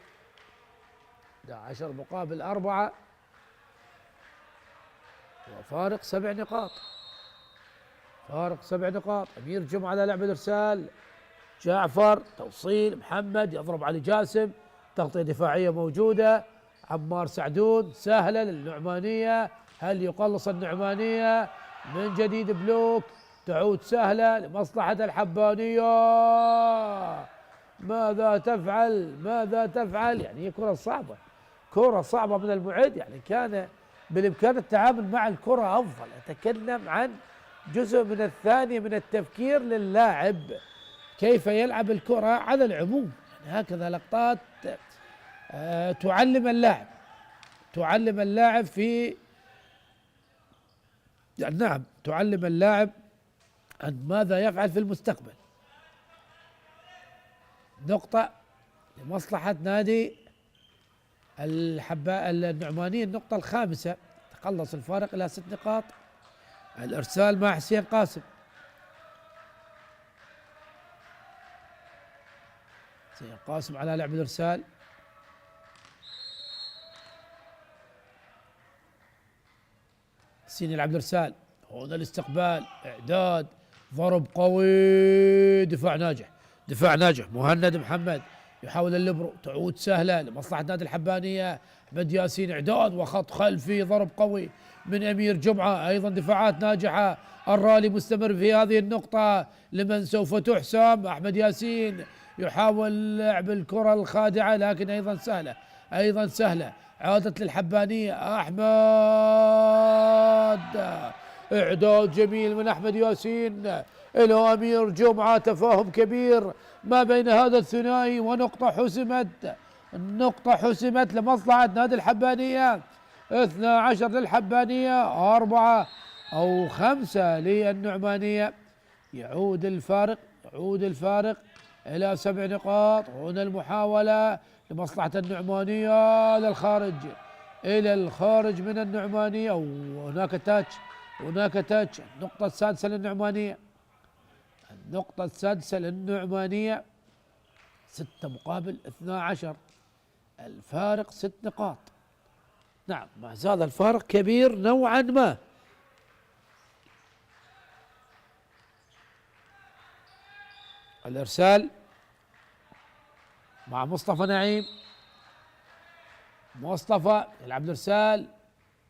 11 مقابل 4 وفارق 7 نقاط، أمير جمعة على لعب الإرسال، جعفر، توصيل محمد، يضرب علي جاسم، تغطية دفاعية موجودة، عمار سعدون، سهلة للنعمانية، هل يقلص النعمانية من جديد؟ بلوك، تعود سهلة لمصلحة الحبانية، ماذا تفعل؟ يعني هي كرة صعبة من المعد، يعني كان بالإمكان التعامل مع الكرة أفضل. أتكلم عن جزء من الثانية من التفكير للاعب كيف يلعب الكرة على العموم. يعني هكذا لقطات تعلم اللاعب في، يعني نعم، تعلم اللاعب عن ماذا يفعل في المستقبل. نقطة لمصلحة نادي النعمانية، النقطة الخامسة، تقلص الفارق إلى 6 نقاط. الإرسال مع حسين قاسم، على لعب الإرسال، حسين يلعب الإرسال، هنا الاستقبال، إعداد، ضرب قوي، دفاع ناجح، مهند محمد يحاول الليبرو، تعود سهلة لمصلحة نادي الحبانية، أحمد ياسين، إعداد وخط خلفي، ضرب قوي من أمير جمعة، أيضا دفاعات ناجحة، الرالي مستمر في هذه النقطة، لمن سوف تحسم؟ أحمد ياسين يحاول لعب الكرة الخادعة، لكن أيضا سهلة، عادت للحبانية، أحمد، إعداد جميل من أحمد ياسين، إلى أمير جمعة. تفاهم كبير ما بين هذا الثنائي، ونقطة حسمت، النقطة حسمت لمصلحة نادي الحبانية. 12 للحبانية، 4 أو 5 للنعمانية. يعود الفارق إلى 7 نقاط. هنا المحاولة لمصلحة النعمانية للخارج، إلى الخارج من النعمانية، وهناك تاتش. النقطة السادسة للنعمانية، 6 مقابل 12، الفارق 6 نقاط. نعم، ما زال الفارق كبير نوعا ما. الإرسال مع مصطفى نعيم. مصطفى يلعب الإرسال،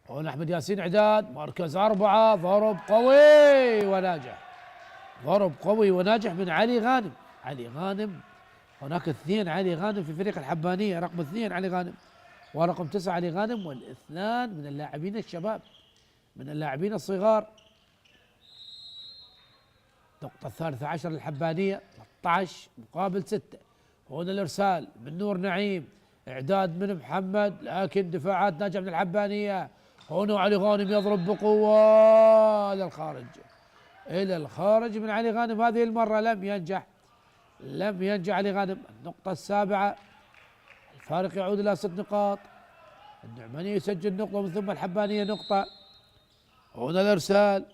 هنا أحمد ياسين إعداد، مركز 4، ضرب قوي وناجح من علي غانم. هناك 2 علي غانم في فريق الحبانية، رقم 2 علي غانم، ورقم 9 علي غانم، والاثنان من اللاعبين الشباب، من اللاعبين الصغار. النقطة 13 للحبانية، 13 مقابل 6. هنا الإرسال من نور نعيم، إعداد من محمد، لكن دفاعات ناجحة من الحبانية. هنا علي غانم يضرب بقوة للخارج، إلى الخارج من علي غانم. هذه المرة لم ينجح علي غانم. النقطة 7، الفارق يعود إلى 6 نقاط. النعماني يسجل نقطة، ومن ثم الحبانية نقطة. هنا الإرسال،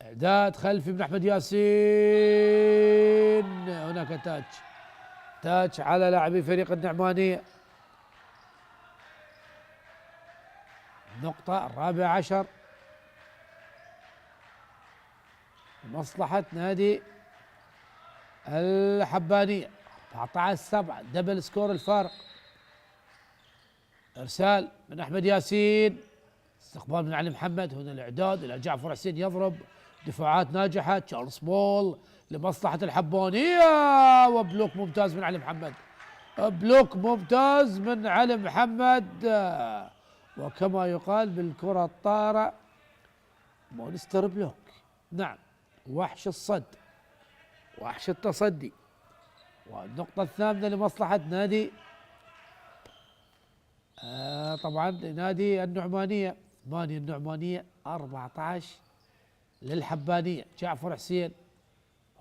إعداد خلفي من أحمد ياسين. هناك تاتش على لاعبي فريق النعمانية. النقطة 14 لمصلحة نادي الحبانية. 14-7، دبل سكور الفارق. إرسال من أحمد ياسين، استقبال من علي محمد. هنا الإعداد إلى جعفر حسين يضرب، دفاعات ناجحة. تشارلز بول لمصلحة الحبانية، وبلوك ممتاز من علي محمد. وكما يقال بالكرة الطائرة، مونستر بلوك. نعم، وحش التصدي. والنقطة 8 لمصلحة نادي طبعا نادي النعمانية. 8 النعمانية، 14 للحبانية. جعفر حسين،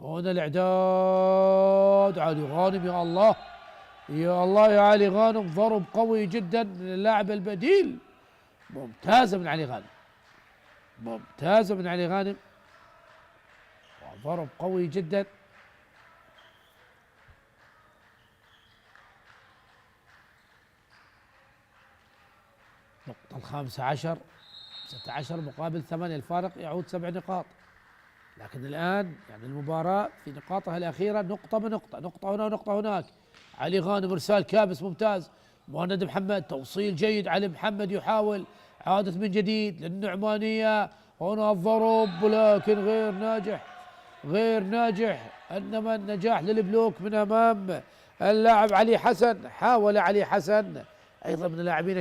هنا الإعداد علي غانم. يا الله يا علي غانم، ضرب قوي جدا من اللاعب البديل، ممتازة من علي غانم، وضرب قوي جدا. النقطة 15، 16 مقابل 8، الفارق يعود 7 نقاط. لكن الآن يعني المباراة في نقاطها الأخيرة نقطة بنقطة، نقطة هنا ونقطة هناك. علي غانم إرسال كابس ممتاز. مهند محمد، توصيل جيد. علي محمد يحاول عادة من جديد للنعمانية. هنا الضرب، ولكن غير ناجح. إنما النجاح للبلوك من أمام اللاعب علي حسن. حاول علي حسن، أيضا من اللاعبين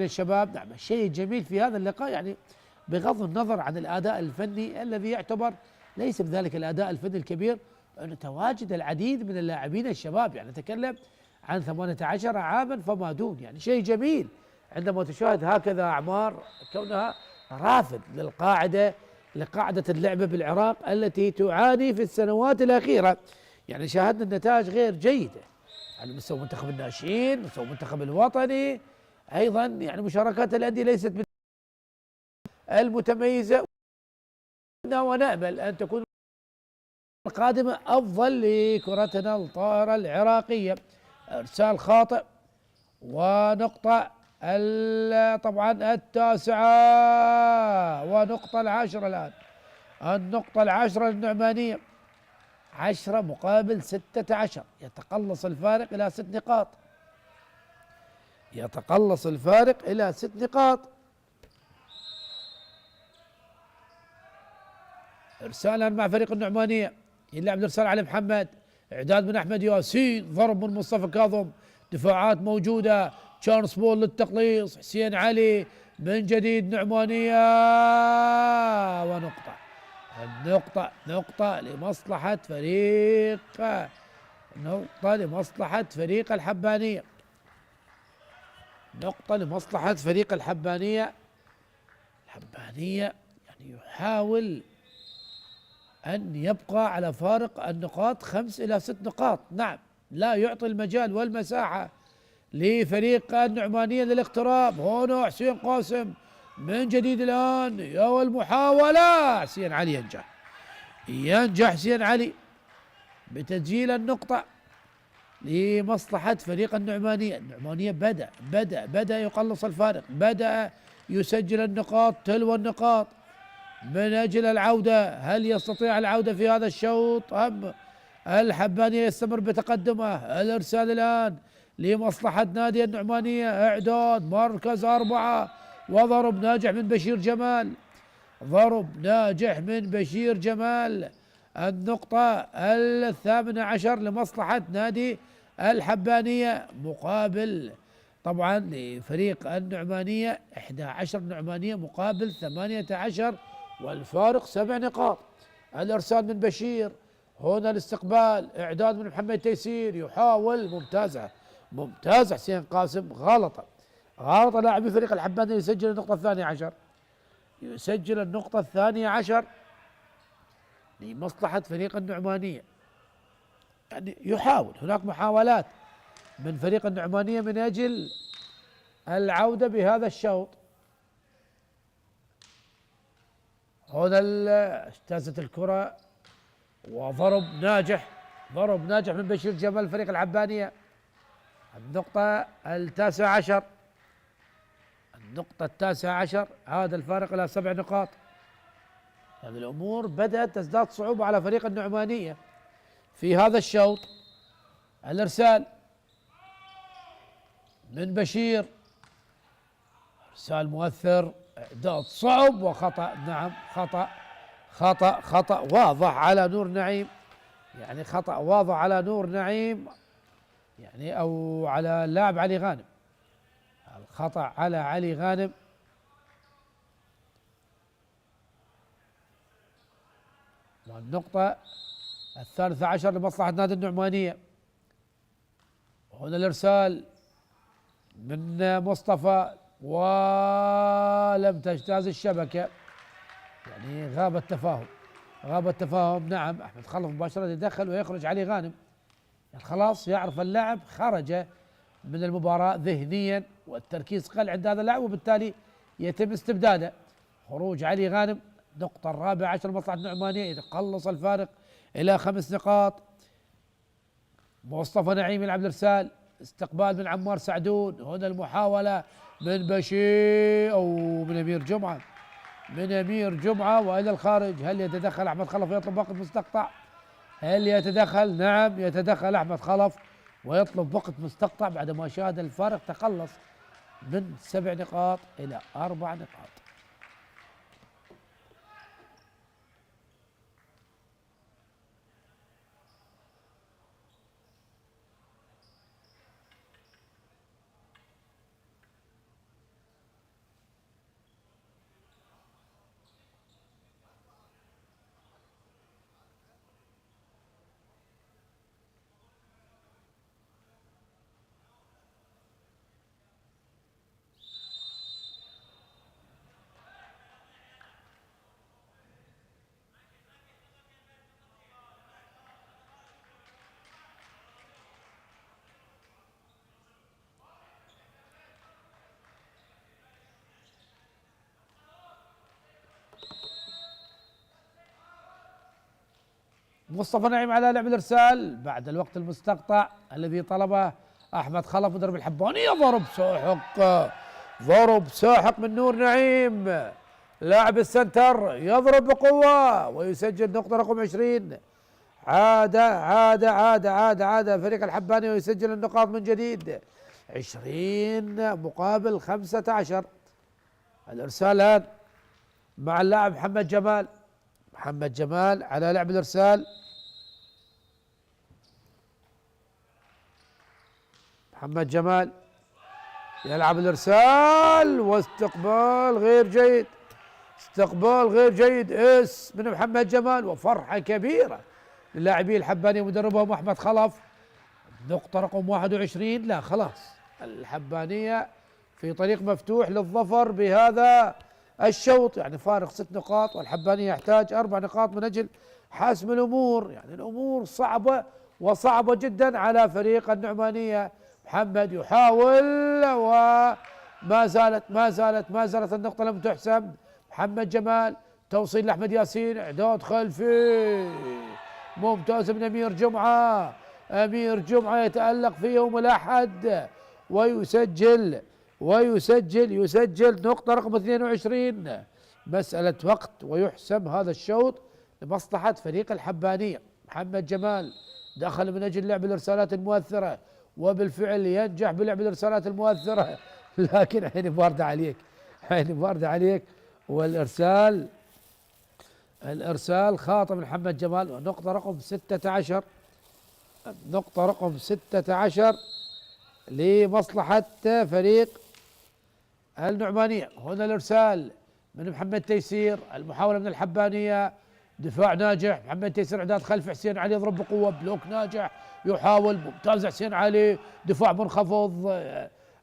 الشباب. نعم، الشيء الجميل في هذا اللقاء يعني بغض النظر عن الأداء الفني الذي يعتبر ليس بذلك الأداء الفني الكبير، أن تواجد العديد من اللاعبين الشباب. يعني نتكلم عن 18 عاما فما دون. يعني شيء جميل عندما تشاهد هكذا أعمار، كونها رافد لقاعدة اللعبة بالعراق التي تعاني في السنوات الأخيرة. يعني شاهدنا النتائج غير جيدة على مستوى منتخب الناشئين، مستوى المنتخب الوطني، أيضا يعني مشاركات الأندية ليست المتميزة، ونأمل أن تكون القادمة أفضل لكرتنا الطائرة العراقية. إرسال خاطئ، ونقطة طبعا 9 ونقطة 10 الآن. النقطة 10 للنعمانية، 10 مقابل 16، يتقلص الفارق إلى 6 نقاط. إرسالا مع فريق النعمانية، يلعب الإرسال على محمد، إعداد من أحمد ياسين، ضرب من مصطفى كاظم، دفاعات موجودة. تشارلز بول للتقليص، حسين علي من جديد نعمانية ونقطة. نقطة لمصلحة فريق، نقطة لمصلحة فريق الحبانية، نقطة لمصلحة فريق الحبانية. يعني يحاول أن يبقى على فارق النقاط 5 إلى 6 نقاط. نعم، لا يعطي المجال والمساحة لفريق النعمانية للاقتراب. هنا حسين قاسم من جديد الآن، يا المحاولة، حسين علي ينجح حسين علي بتسجيل النقطة لمصلحة فريق النعمانية. النعمانية بدأ يقلص الفارق، بدأ يسجل النقاط تلو النقاط من أجل العودة. هل يستطيع العودة في هذا الشوط أم الحبانية يستمر بتقدمه؟ الإرسال الآن لمصلحة نادي النعمانية، إعداد مركز 4 وضرب ناجح من بشير جمال، النقطة 18 لمصلحة نادي الحبانية، مقابل طبعا لفريق النعمانية 11 نعمانية مقابل 18، والفارق 7 نقاط. الإرسال من بشير، هنا الاستقبال، إعداد من محمد تيسير، يحاول، ممتازة حسين قاسم، غلط لاعب فريق الحبانية، يسجل النقطة 12 لمصلحة فريق النعمانية. يعني يحاول، هناك محاولات من فريق النعمانية من أجل العودة بهذا الشوط. هنا اجتازت الكرة وضرب ناجح من بشير جمال فريق الحبانية، النقطة 19، هذا الفارق إلى 7 نقاط. يعني الأمور بدأت تزداد صعوبة على فريق النعمانية في هذا الشوط. الإرسال من بشير، إرسال مؤثر، إعداد صعب وخطأ. نعم، خطأ واضح على نور نعيم، يعني خطأ واضح على نور نعيم، يعني أو على اللاعب علي غانم، الخطأ على علي غانم. والنقطة 13 لمصلحة نادي النعمانية. هنا الإرسال من مصطفى ولم تجتاز الشبكة، يعني غاب التفاهم. نعم، أحمد خلف مباشرة يدخل ويخرج علي غانم، يعني خلاص يعرف اللاعب خرج من المباراة ذهنيا، والتركيز قل عند هذا اللاعب، وبالتالي يتم استبداده. خروج علي غانم، نقطة 14 لمصلحة النعمانية، يتقلص الفارق إلى 5 نقاط. مصطفى نعيم يلعب الإرسال، استقبال من عمار سعدون، هنا المحاولة من بشير أو من أمير جمعة وإلى الخارج. هل يتدخل أحمد خلف ويطلب وقت مستقطع؟ نعم، يتدخل أحمد خلف ويطلب وقت مستقطع بعد ما شاهد الفارق تقلص من 7 نقاط إلى 4 نقاط. مصطفى نعيم على لعب الإرسال بعد الوقت المستقطع الذي طلبه أحمد خلف مدرب الحبانية. ضرب ساحق من نور نعيم، لاعب السنتر يضرب بقوة ويسجل نقطة رقم 20. عاد فريق الحباني ويسجل النقاط من جديد، 20 مقابل 15. الإرسال مع اللاعب محمد جمال على لعب الإرسال. محمد جمال يلعب الارسال واستقبال غير جيد، استقبال غير جيد من محمد جمال، وفرحة كبيرة للاعبي الحبانية مدربهم أحمد خلف. نقطة رقم 21. لا خلاص الحبانية في طريق مفتوح للظفر بهذا الشوط، يعني فارق 6 نقاط، والحبانية يحتاج 4 نقاط من أجل حسم الأمور. يعني الأمور صعبة وصعبة جدا على فريق النعمانية. محمد يحاول وما زالت النقطة لم تحسم. محمد جمال توصيل لأحمد ياسين، إعداد خلفي ممتاز من أمير جمعة. أمير جمعة يتألق في يوم الأحد ويسجل نقطة رقم 22. مسألة وقت ويحسم هذا الشوط لمصلحة فريق الحبانية. محمد جمال دخل من أجل لعب الإرسالات المؤثرة، وبالفعل ينجح بلعب الإرسالات المؤثرة، لكن عيني باردة عليك. والإرسال خاطئ من محمد جمال. ونقطة رقم 16، نقطة رقم 16 لمصلحة فريق النعمانية. هنا الإرسال من محمد تيسير، المحاولة من الحبانية، دفاع ناجح. محمد تيسير إعداد خلف حسين علي، يضرب بقوة، بلوك ناجح، يحاول، ممتاز حسين علي، دفاع منخفض،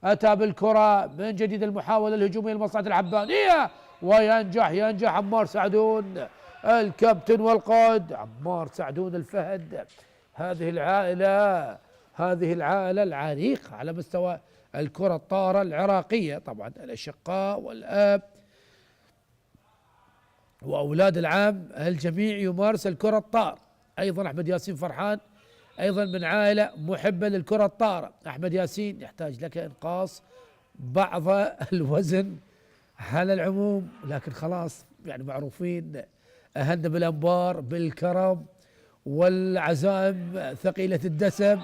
أتى بالكرة من جديد، المحاولة الهجومية لمصلحة الحبانية، وينجح عمار سعدون الكابتن والقائد، عمار سعدون الفهد. هذه العائلة العريقة على مستوى الكرة الطارة العراقية، طبعا الأشقاء والآب وأولاد العام الجميع يمارس الكرة الطار. أيضا أحمد ياسين فرحان أيضا من عائلة محبة للكرة الطارة. أحمد ياسين يحتاج لك إنقاص بعض الوزن على العموم، لكن خلاص يعني معروفين أهلنا بالأنبار بالكرم والعزائم ثقيلة الدسم،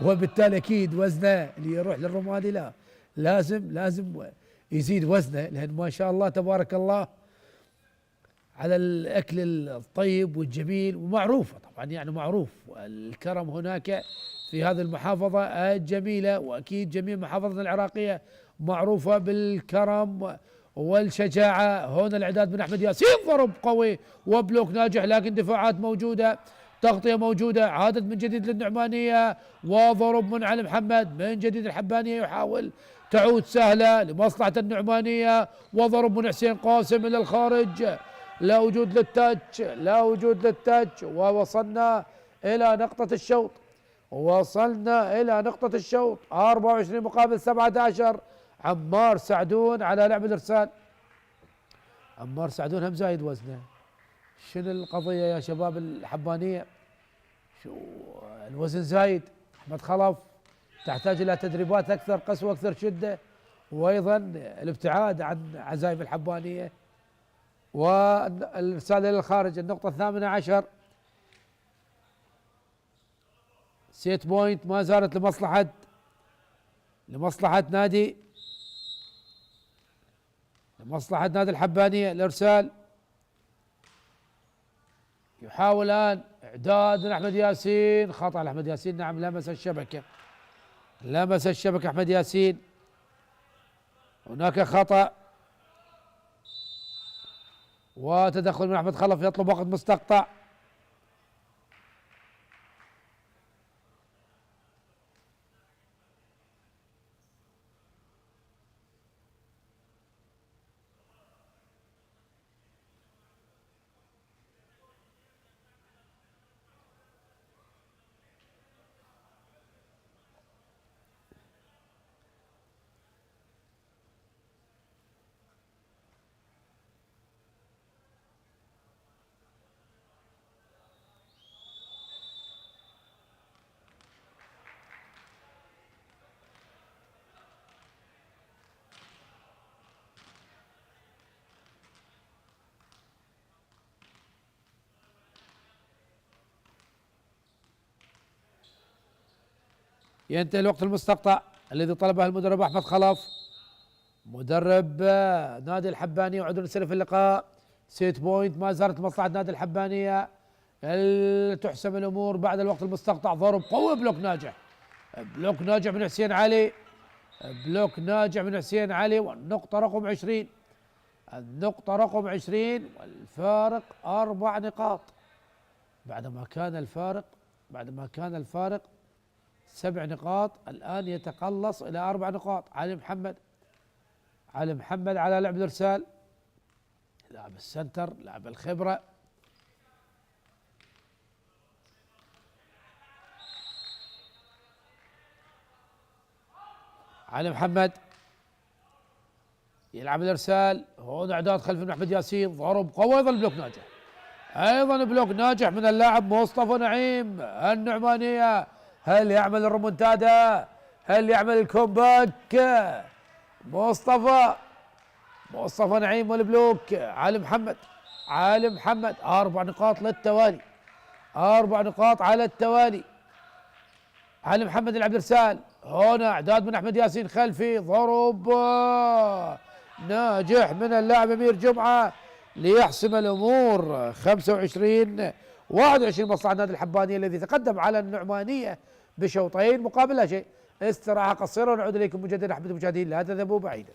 وبالتالي أكيد وزنه اللي يروح للرمادي لا لازم يزيد وزنه، لأن ما شاء الله تبارك الله على الأكل الطيب والجميل، ومعروفة طبعا يعني معروف الكرم هناك في هذه المحافظة الجميلة، وأكيد جميع محافظنا العراقية معروفة بالكرم والشجاعة. هنا الإعداد من أحمد ياسين، ضرب قوي وبلوك ناجح، لكن دفاعات موجودة، تغطية موجودة، عادت من جديد للنعمانية، وضرب من علي محمد من جديد. الحبانية يحاول تعود سهلة لمصلحة النعمانية، وضرب من حسين قاسم إلى الخارج، لا وجود للتاتش، ووصلنا إلى نقطة الشوط 24 مقابل 17. عمار سعدون على لعب الإرسال. عمار سعدون هم زايد وزنه. شنو القضية يا شباب الحبانية؟ شو الوزن زايد. أحمد خلف تحتاج إلى تدريبات أكثر قسوة، أكثر شدة، وأيضا الابتعاد عن عزائم الحبانية. والإرسال إلى الخارج، النقطة 18. سيت بوينت ما زالت لمصلحة نادي الحبانية. الإرسال يحاول الآن إعداد من أحمد ياسين، خطأ لأحمد ياسين، نعم لمس الشبكة أحمد ياسين، هناك خطأ، وتدخل من أحمد خلف يطلب وقت مستقطع. ينتهي الوقت المستقطع الذي طلبه المدرب أحمد خلف مدرب نادي الحبانية. وعدنا نستلف اللقاء. سيت بوينت ما زالت مصلحة نادي الحبانية، تحسم الأمور بعد الوقت المستقطع. ضرب قوي، بلوك ناجح من حسين علي، بلوك ناجح من حسين علي، والنقطة رقم 20. النقطة رقم 20 والفارق 4 نقاط. بعدما كان الفارق 7 نقاط، الآن يتقلص إلى 4 نقاط. علي محمد على لعب الإرسال، لاعب السنتر، لاعب الخبرة. علي محمد يلعب الإرسال، هون إعداد خلف من أحمد ياسين، ضرب قوي، يظل بلوك ناجح. أيضا بلوك ناجح من اللاعب مصطفى نعيم. النعمانية هل يعمل الريمونتادا؟ هل يعمل الكومباك؟ مصطفى نعيم والبلوك. علي محمد 4 نقاط للتوالي، 4 نقاط على التوالي. علي محمد يلعب الارسال، هنا اعداد من احمد ياسين خلفي، ضرب ناجح من اللاعب امير جمعه ليحسم الامور. 25-21 مصلحه النادي الحباني الذي تقدم على النعمانيه بشوطين مقابل لا شيء. استراحه قصيره ونعود اليكم مجددا احبتي المشاهدين، لا تذهبوا بعيدا.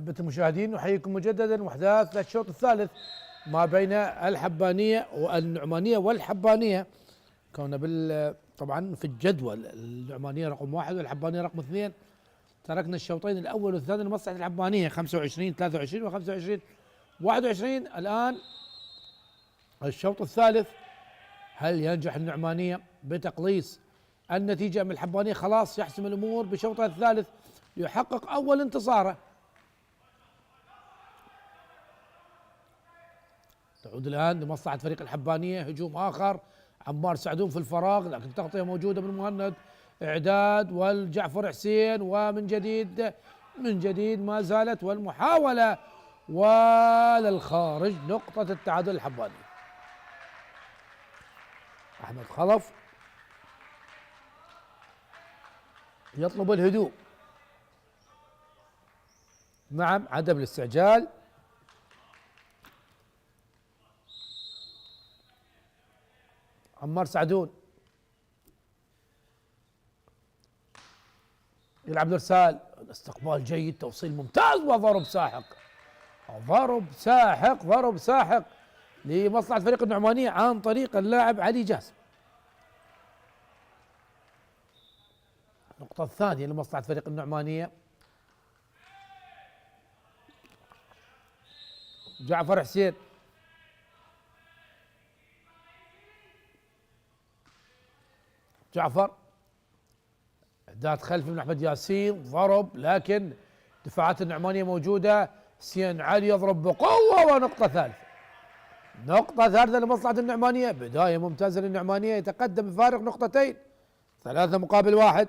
أحبة المشاهدين نحييكم مجددا وأحداث الشوط الثالث ما بين الحبانية والنعمانية والحبانية. كنا طبعا في الجدول النعمانية رقم 1 والحبانية رقم 2. تركنا الشوطين الأول والثاني لمصلحة الحبانية 25 23 و25 21. الآن الشوط الثالث، هل ينجح النعمانية بتقليص النتيجة من الحبانية؟ خلاص يحسم الأمور بشوطه الثالث ليحقق أول انتصاره. تعود الآن لمصلحة فريق الحبانية هجوم آخر، عمار سعدون في الفراغ لكن تغطية موجودة من مهند، إعداد والجعفر حسين، ومن جديد ما زالت والمحاولة وللخارج. نقطة التعادل الحباني. أحمد خلف يطلب الهدوء، نعم عدم الاستعجال. عمار سعدون يلعب الارسال، استقبال جيد، توصيل ممتاز وضرب ساحق، ضرب ساحق لمصلحة فريق النعمانية عن طريق اللاعب علي جاسم. النقطة الثانية لمصلحة فريق النعمانية. جعفر حسين اعداد خلفي من احمد ياسين، ضرب لكن دفاعات النعمانية موجودة. حسين علي يضرب بقوة ونقطة ثالثة لمصلحة النعمانية. بداية ممتازة للنعمانية، يتقدم بفارق نقطتين، 3-1.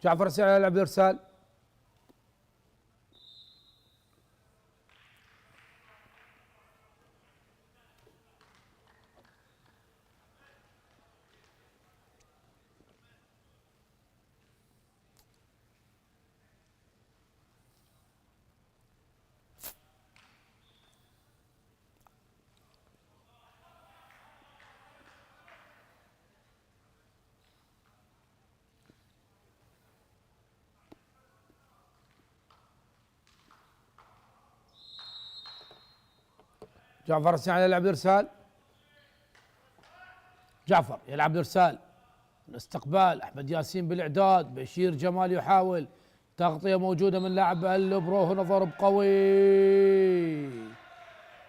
جعفر حسين يلعب الارسال، جعفر حسين يلعب الارسال، جعفر يلعب الارسال، الاستقبال احمد ياسين بالاعداد، بشير جمال يحاول، تغطية موجودة من لاعب الليبرو، هنا ضرب قوي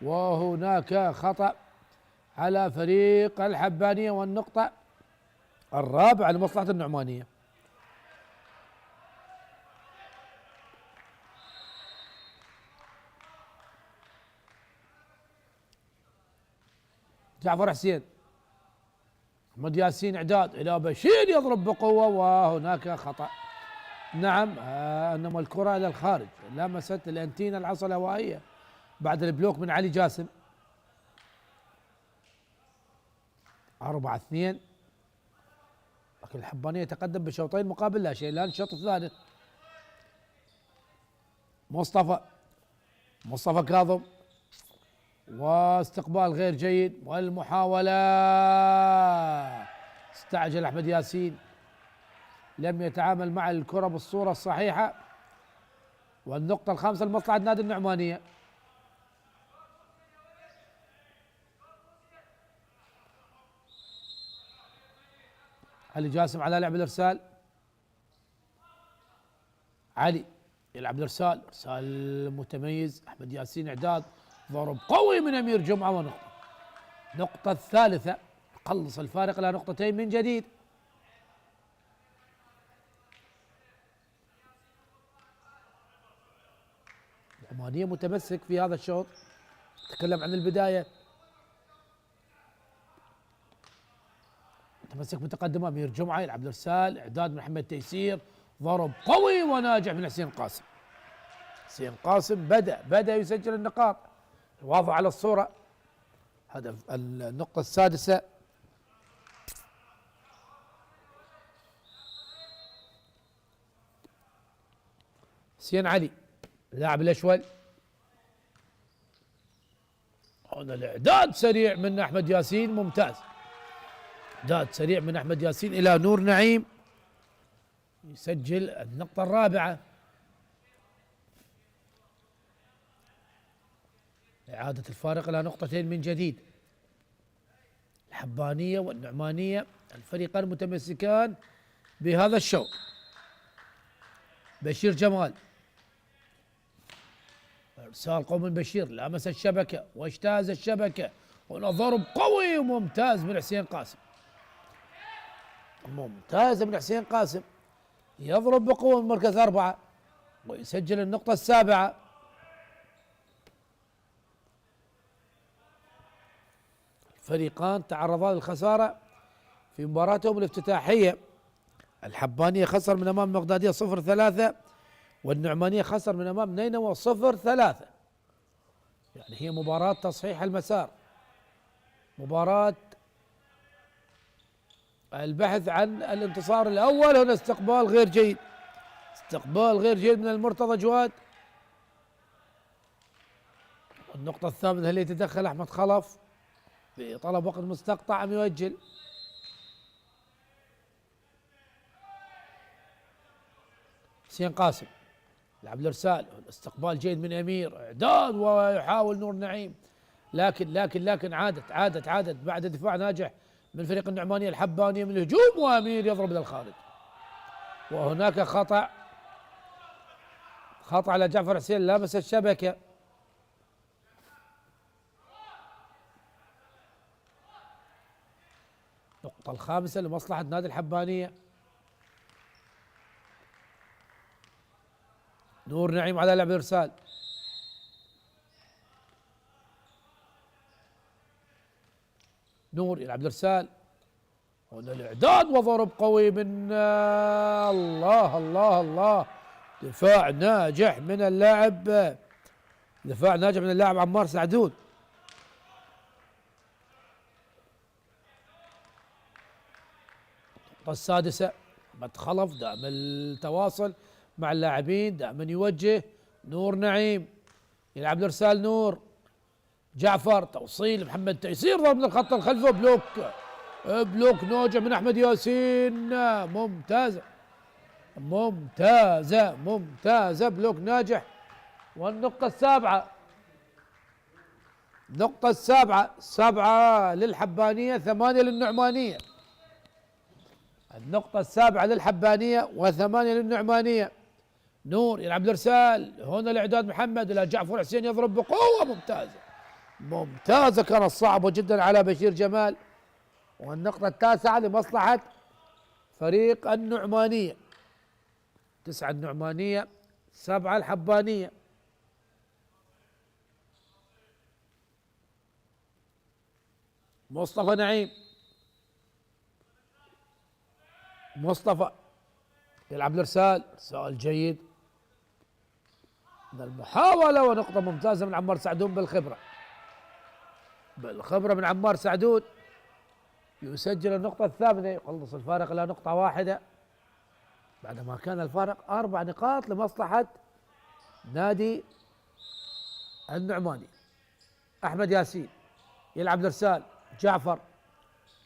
وهناك خطأ على فريق الحبانية، والنقطة الرابعة لمصلحة النعمانية. جعفر حسين، احمد ياسين اعداد الى بشير يضرب بقوة وهناك خطأ. نعم انما الكرة الى الخارج، لمست الانتينا العصا الهوائية بعد البلوك من علي جاسم. 4-2، لكن الحبانية يتقدم بشوطين مقابل لا شيء. الآن الشوط الثالث. مصطفى كاظم، واستقبال غير جيد والمحاولة، استعجل أحمد ياسين، لم يتعامل مع الكرة بالصورة الصحيحة، والنقطة الخامسة لمصلحة نادي النعمانية. علي جاسم على لعب الارسال، علي يلعب الارسال، ارسال متميز، احمد ياسين اعداد، ضرب قوي من امير جمعه ونقطه. النقطه الثالثه، قلص الفارق الى نقطتين من جديد. العمانيه متمسك في هذا الشوط، تكلم عن البدايه، متمسك بتقدم امير جمعه، يلعب الارسال، اعداد من محمد تيسير، ضرب قوي وناجح من حسين قاسم. حسين قاسم بدأ يسجل النقاط، واضح على الصورة. هدف النقطة السادسة. حسين علي لاعب الاشول، هنا الاعداد سريع من احمد ياسين، ممتاز. اعداد سريع من احمد ياسين الى نور نعيم يسجل النقطة الرابعة. إعادة الفارق إلى نقطتين من جديد. الحبانية والنعمانية الفريقان متمسكان بهذا الشوط. بشير جمال، ارسال قوي من بشير، لامس الشبكة واجتاز الشبكة، هنا ضرب قوي وممتاز من حسين قاسم. ممتاز من حسين قاسم، يضرب بقوة من مركز 4 ويسجل النقطة السابعة. الفريقان تعرضا للخسارة في مباراتهم الافتتاحية. الحبانية خسر من أمام بغدادية 0-3، والنعمانية خسر من أمام نينوى 0-3. يعني هي مباراة تصحيح المسار، مباراة البحث عن الانتصار الأول. هنا استقبال غير جيد، استقبال غير جيد من المرتضى جواد. النقطة الثامنة، هل يتدخل أحمد خلف بطلب وقت مستقطع أم يؤجل؟ حسين قاسم لعب الارسال، استقبال جيد من امير، اعداد ويحاول نور نعيم، لكن عادت بعد دفاع ناجح من فريق النعمانية الحبانية من الهجوم، وامير يضرب للخارج. وهناك خطأ على جعفر حسين، لامس الشبكة. النقطة الخامسة لمصلحة نادي الحبانية. نور نعيم على لعب ارسال، نور يلعب الارسال، هنا الاعداد وضرب قوي من الله دفاع ناجح من اللاعب عمار سعدون. النقطة السادسة، أحمد خلف دائما التواصل مع اللاعبين، دائما يوجه. نور نعيم يلعب الارسال، نور جعفر، توصيل محمد تيسير، ضرب من الخط الخلفي، بلوك ناجح من احمد ياسين، ممتازة بلوك ناجح. والنقطة السابعة، 7 للحبانية 8 للنعمانية. النقطة السابعة للحبانية و8 للنعمانية. نور يلعب الارسال، هنا الاعداد محمد الى جعفر حسين، يضرب بقوة، ممتازة كانت صعبة جدا على بشير جمال. والنقطة التاسعة لمصلحة فريق النعمانية، 9 النعمانية 7 الحبانية. مصطفى نعيم، مصطفى يلعب الارسال، ارسال جيد من المحاولة، ونقطة ممتازة من عمار سعدون بالخبرة من عمار سعدون، يسجل النقطة الثامنة، يخلص الفارق إلى نقطة واحدة بعدما كان الفارق 4 نقاط لمصلحة نادي النعماني. أحمد ياسين يلعب الارسال، جعفر،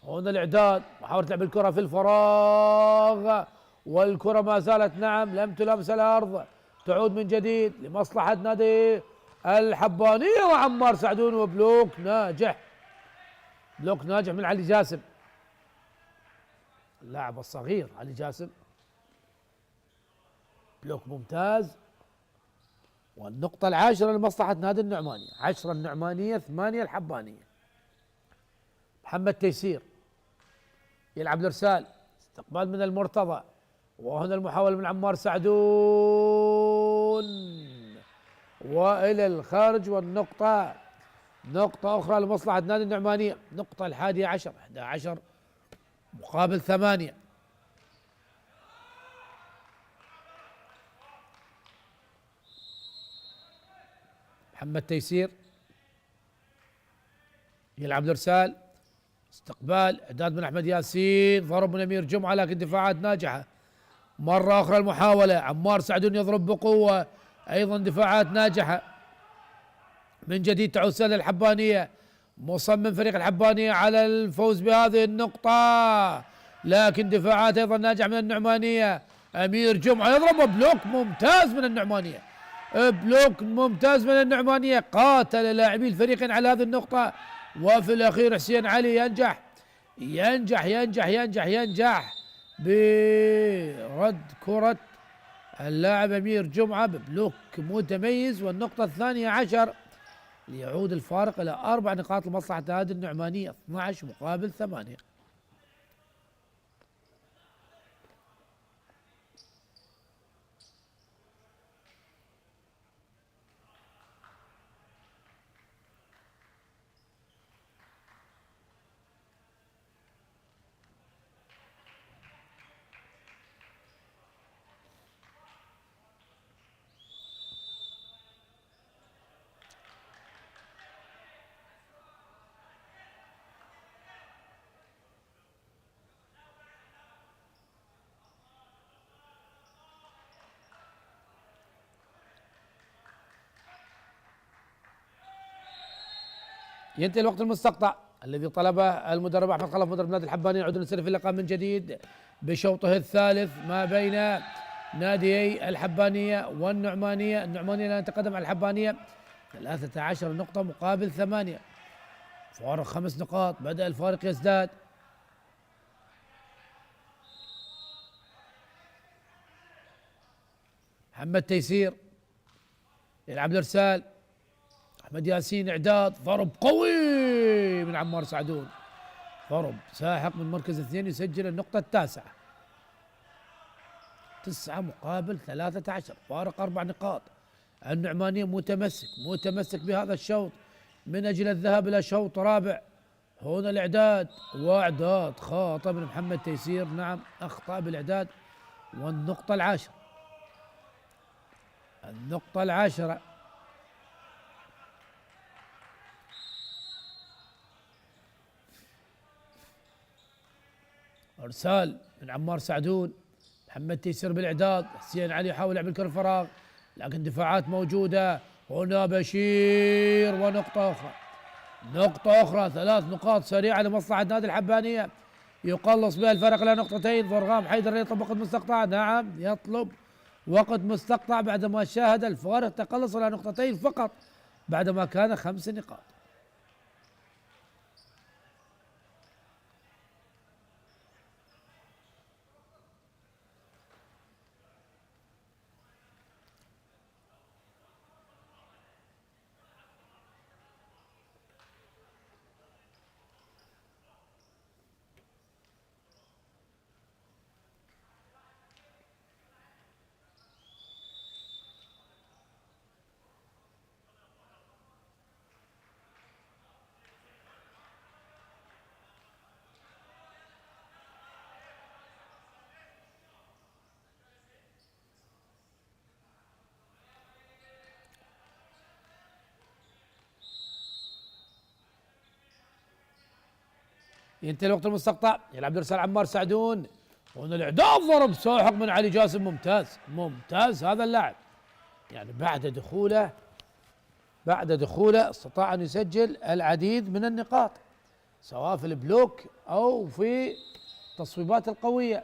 هنا الاعداد، محاولة لعب الكرة في الفراغ، والكرة ما زالت لم تلمس الأرض، تعود من جديد لمصلحة نادي الحبانية وعمار سعدون، وبلوك ناجح من علي جاسم، اللاعب الصغير علي جاسم، بلوك ممتاز. والنقطة العاشرة لمصلحة نادي النعمانية، 10 النعمانية 8 الحبانية. محمد تيسير يلعب الارسال، استقبال من المرتضى، وهنا المحاولة من عمار سعدون والى الخارج. والنقطة نقطة أخرى لمصلحة نادي النعمانية، نقطة 11 مقابل 8. محمد تيسير يلعب الارسال، استقبال، اعداد من احمد ياسين، ضرب من امير جمعة، لكن دفاعات ناجحة. مرة أخرى المحاولة، عمار سعدون يضرب بقوة، أيضا دفاعات ناجحة. من جديد تعود سهل الحبانية، مصمم فريق الحبانية على الفوز بهذه النقطة، لكن دفاعات أيضا ناجحة من النعمانية. أمير جمعة يضرب بلوك ممتاز من النعمانية، بلوك ممتاز من النعمانية. قاتل لاعبي الفريقين على هذه النقطة، وفي الأخير حسين علي ينجح برد كرة اللاعب أمير جمعة ببلوك متميز. والنقطة الثانية عشر ليعود الفارق إلى 4 نقاط لمصلحة هذه النعمانية، 12 مقابل 8. ينتهي الوقت المستقطع الذي طلبه المدرب احمد خلف مدرب نادي الحبانية. يعود نستلف في اللقاء من جديد بشوطه الثالث ما بين ناديي الحبانية والنعمانية. النعمانية الان تقدم على الحبانية 13 نقطة مقابل 8، فارق 5 نقاط. بدأ الفارق يزداد. محمد تيسير يلعب الارسال، احمد ياسين اعداد، ضرب قوي من عمار سعدون، ضرب ساحق من مركز 2 يسجل النقطة التاسعة. 9 مقابل 13، فارق 4 نقاط. النعمانية متمسك بهذا الشوط من اجل الذهاب الى شوط رابع. هنا الاعداد، واعداد خاطئ من محمد تيسير، نعم اخطأ بالاعداد. والنقطة العاشرة، النقطة العاشرة ارسال من عمار سعدون، محمد تيسير بالاعداد، حسين علي يحاول لعب الكره الفراغ لكن دفاعات موجوده. هنا بشير ونقطه اخرى، نقطه اخرى، 3 نقاط سريعه لمصلحه نادي الحبانيه يقلص بها الفرق الى نقطتين. ضرغام حيدر يطلب وقت مستقطع، نعم يطلب وقت مستقطع بعدما شاهد الفارق تقلص الى نقطتين فقط بعدما كان 5 نقاط. ينتهي الوقت المستقطع، يلعب ارسال عمار سعدون، هنا الاعداد، ضرب ساحق من علي جاسم، ممتاز هذا اللاعب. يعني بعد دخوله استطاع ان يسجل العديد من النقاط سواء في البلوك او في التصويبات القويه.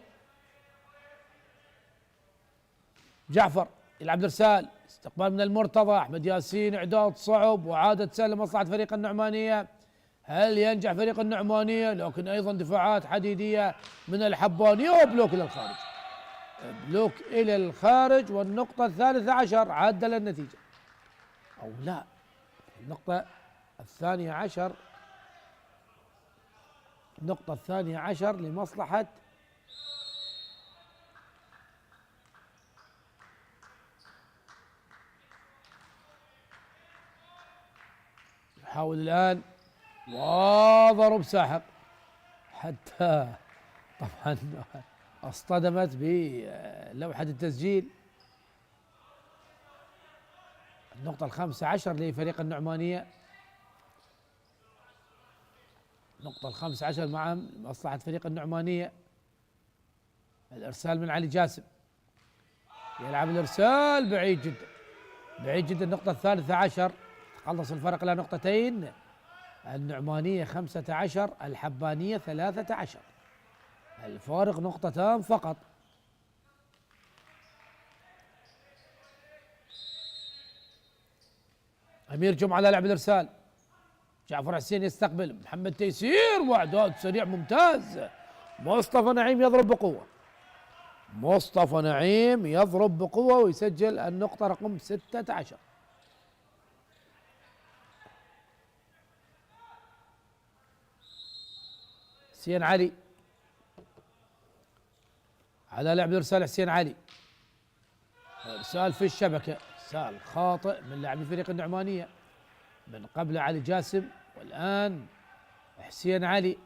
جعفر يلعب ارسال، استقبال من المرتضى، احمد ياسين اعداد صعب واعاده سهل لمصلحه فريق النعمانيه. هل ينجح فريق النعمانية؟ لكن أيضا دفاعات حديدية من الحبانية وبلوك إلى الخارج، بلوك إلى الخارج. والنقطة 13 عدل النتيجة أو لا، النقطة 12، النقطة 12 لمصلحة يحاول الآن وضرب ساحق حتى طبعا اصطدمت بلوحة التسجيل. النقطة 15 لفريق النعمانية، النقطة 15 مع مصلحة فريق النعمانية. الارسال من علي جاسم، يلعب الارسال بعيد جدا، النقطة 13، تقلص الفرق الى نقطتين النعمانية 15، الحبانية 13، الفارق نقطتان فقط. أمير جمعة لا لعب الإرسال، جعفر حسين يستقبل، محمد تيسير وإعداد سريع ممتاز، مصطفى نعيم يضرب بقوة، مصطفى نعيم يضرب بقوة ويسجل النقطة رقم 16. حسين علي على لعب الإرسال، حسين علي إرسال في الشبكة، إرسال خاطئ من لاعب الفريق النعمانية، من قبل علي جاسم والآن حسين علي.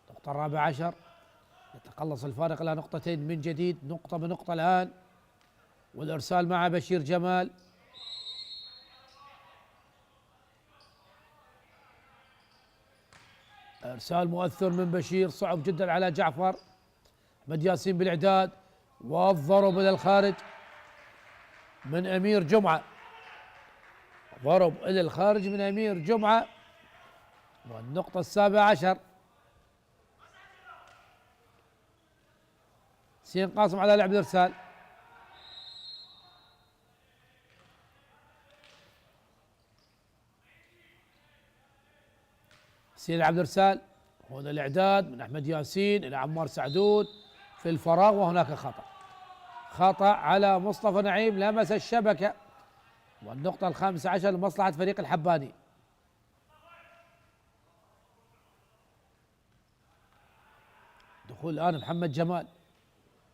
النقطة 14، يتقلص الفارق إلى نقطتين من جديد، نقطة بنقطة الآن، والإرسال مع بشير جمال. إرسال مؤثر من بشير، صعب جدا على جعفر. أحمد ياسين بالإعداد، والضرب إلى الخارج من أمير جمعة، ضرب إلى الخارج من أمير جمعة، والنقطة 17. حسين قاسم على لعب الإرسال، حسين لعب الإرسال، هنا الإعداد من أحمد ياسين إلى عمار سعدود في الفراغ، وهناك خطأ على مصطفى نعيم، لمس الشبكة، والنقطة 15 لمصلحة فريق الحباني. دخول الآن محمد جمال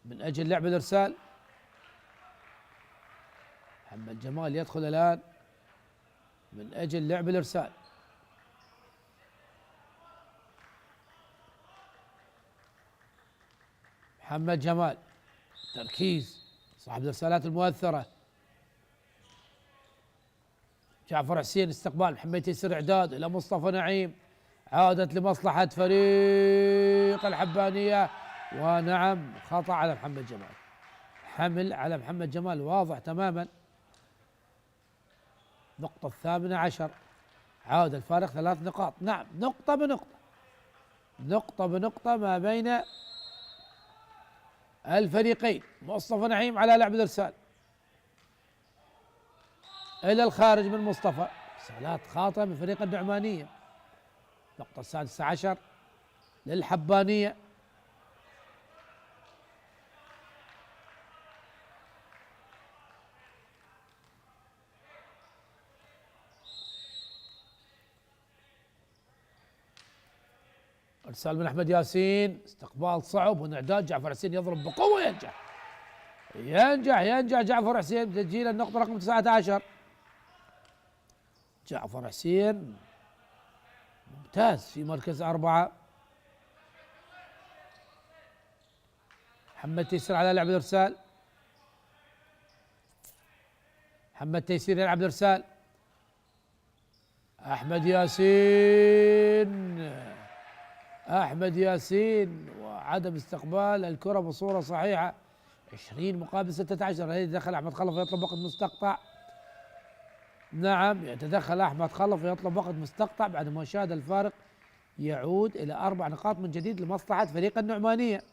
من أجل لعب الإرسال، محمد جمال يدخل الآن من أجل لعب الإرسال. محمد جمال تركيز، صاحب الإرسالات المؤثرة. جعفر حسين استقبال، محمد تيسير إعداد إلى مصطفى نعيم، عادت لمصلحة فريق الحبانية، ونعم خطأ على محمد جمال، حمل على محمد جمال واضح تماما. نقطة 18، عاد الفارق 3 نقاط، نعم نقطة بنقطة، نقطة بنقطة ما بين الفريقين. مصطفى نعيم على لعب الإرسال إلى الخارج من مصطفى، إرسالات خاطئة من فريق النعمانية. نقطة 16 للحبانية. ارسال من احمد ياسين، استقبال صعب، هنا اعداد جعفر حسين يضرب بقوه، ينجح جعفر حسين بتسجيل النقطه رقم 19. جعفر حسين ممتاز في مركز 4. محمد تيسير على لعب الارسال، محمد تيسير يلعب الارسال، احمد ياسين وعدم استقبال الكرة بصورة صحيحة. 20 مقابل 16. يتدخل احمد خلف ويطلب وقت مستقطع. نعم يتدخل احمد خلف ويطلب وقت مستقطع بعد ما شاهد الفارق يعود الى 4 نقاط من جديد لمصلحة فريق النعمانية.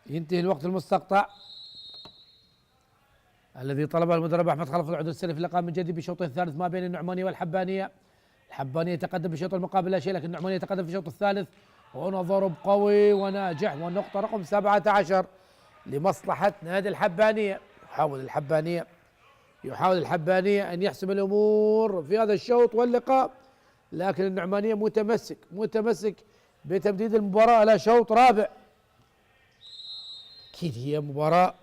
ينتهي الوقت المستقطع الذي طلبه المدرب احمد خلف العدو السري في اللقاء من جديد بشوطه الثالث ما بين النعمانيه والحبانيه. الحبانيه يتقدم بالشوط المقابل لا شيء، لكن النعمانيه يتقدم في الشوط الثالث، وهنا ضرب قوي وناجح، والنقطه رقم 17 لمصلحه نادي الحبانيه. يحاول الحبانيه ان يحسم الامور في هذا الشوط واللقاء لكن النعمانية متمسك بتمديد المباراة إلى شوط رابع. أكيد هي مباراة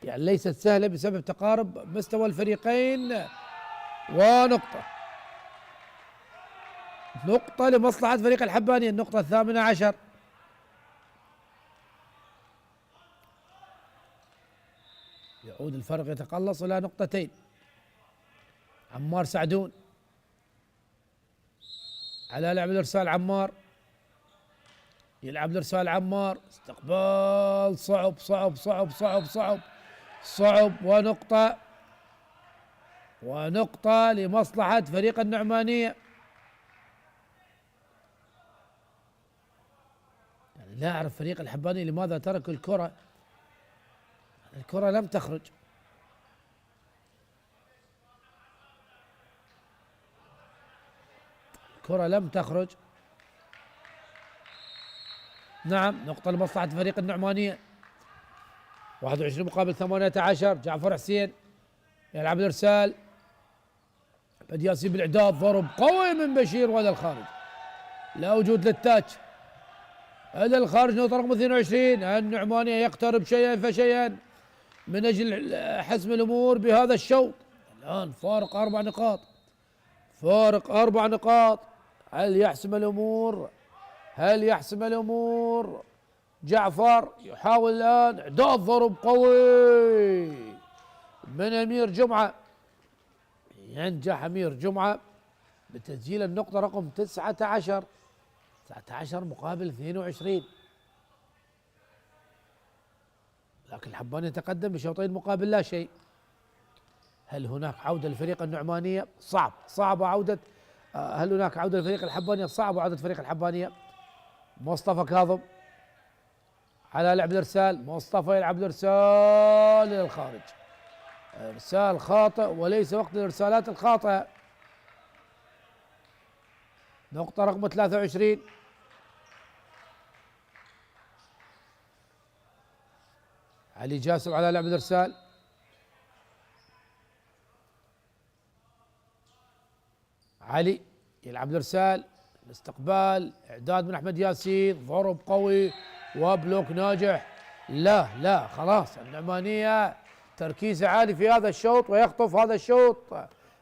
يعني ليست سهلة بسبب تقارب مستوى الفريقين. نقطة لمصلحة فريق الحبانية، النقطة 18. يعود الفرق يتقلص إلى نقطتين. عمار سعدون على لعب الإرسال. عمار يلعب الإرسال. عمار استقبال صعب صعب صعب صعب صعب صعب، ونقطة لمصلحة فريق النعمانية. يعني لا أعرف فريق الحبانية لماذا ترك الكرة لم تخرج. الكرة لم تخرج. نعم، نقطة لمصلحة فريق النعمانية. 21 مقابل 18. جعفر حسين يلعب الإرسال. أحمد ياسين بالإعداد، ضرب قوي من بشير وإلى الخارج، لا وجود للتاتش إلى الخارج. نقطة رقم 22. النعمانية يقترب شيئا فشيئا من أجل حسم الأمور بهذا الشوط. الآن فارق 4 نقاط، هل يحسم الأمور؟ جعفر يحاول الآن إعداد ضرب قوي من أمير جمعة. ينجح أمير جمعة بتسجيل النقطة رقم 19 مقابل 22. لكن الحباني يتقدم بشوطين مقابل لا شيء. هل هناك عودة لفريق النعمانية؟ صعب عودة. هل هناك عودة لفريق الحبانية؟ صعب عودة فريق الحبانية. مصطفى كاظم على لعب الإرسال. مصطفى يلعب الإرسال إلى الخارج، إرسال خاطئ وليس وقت الإرسالات الخاطئة. نقطة رقم 23. علي جاسم على لعب الإرسال. علي يلعب الإرسال. الاستقبال، إعداد من أحمد ياسين، ضرب قوي وبلوك ناجح. لا خلاص، النعمانية تركيز عالي في هذا الشوط ويخطف هذا الشوط.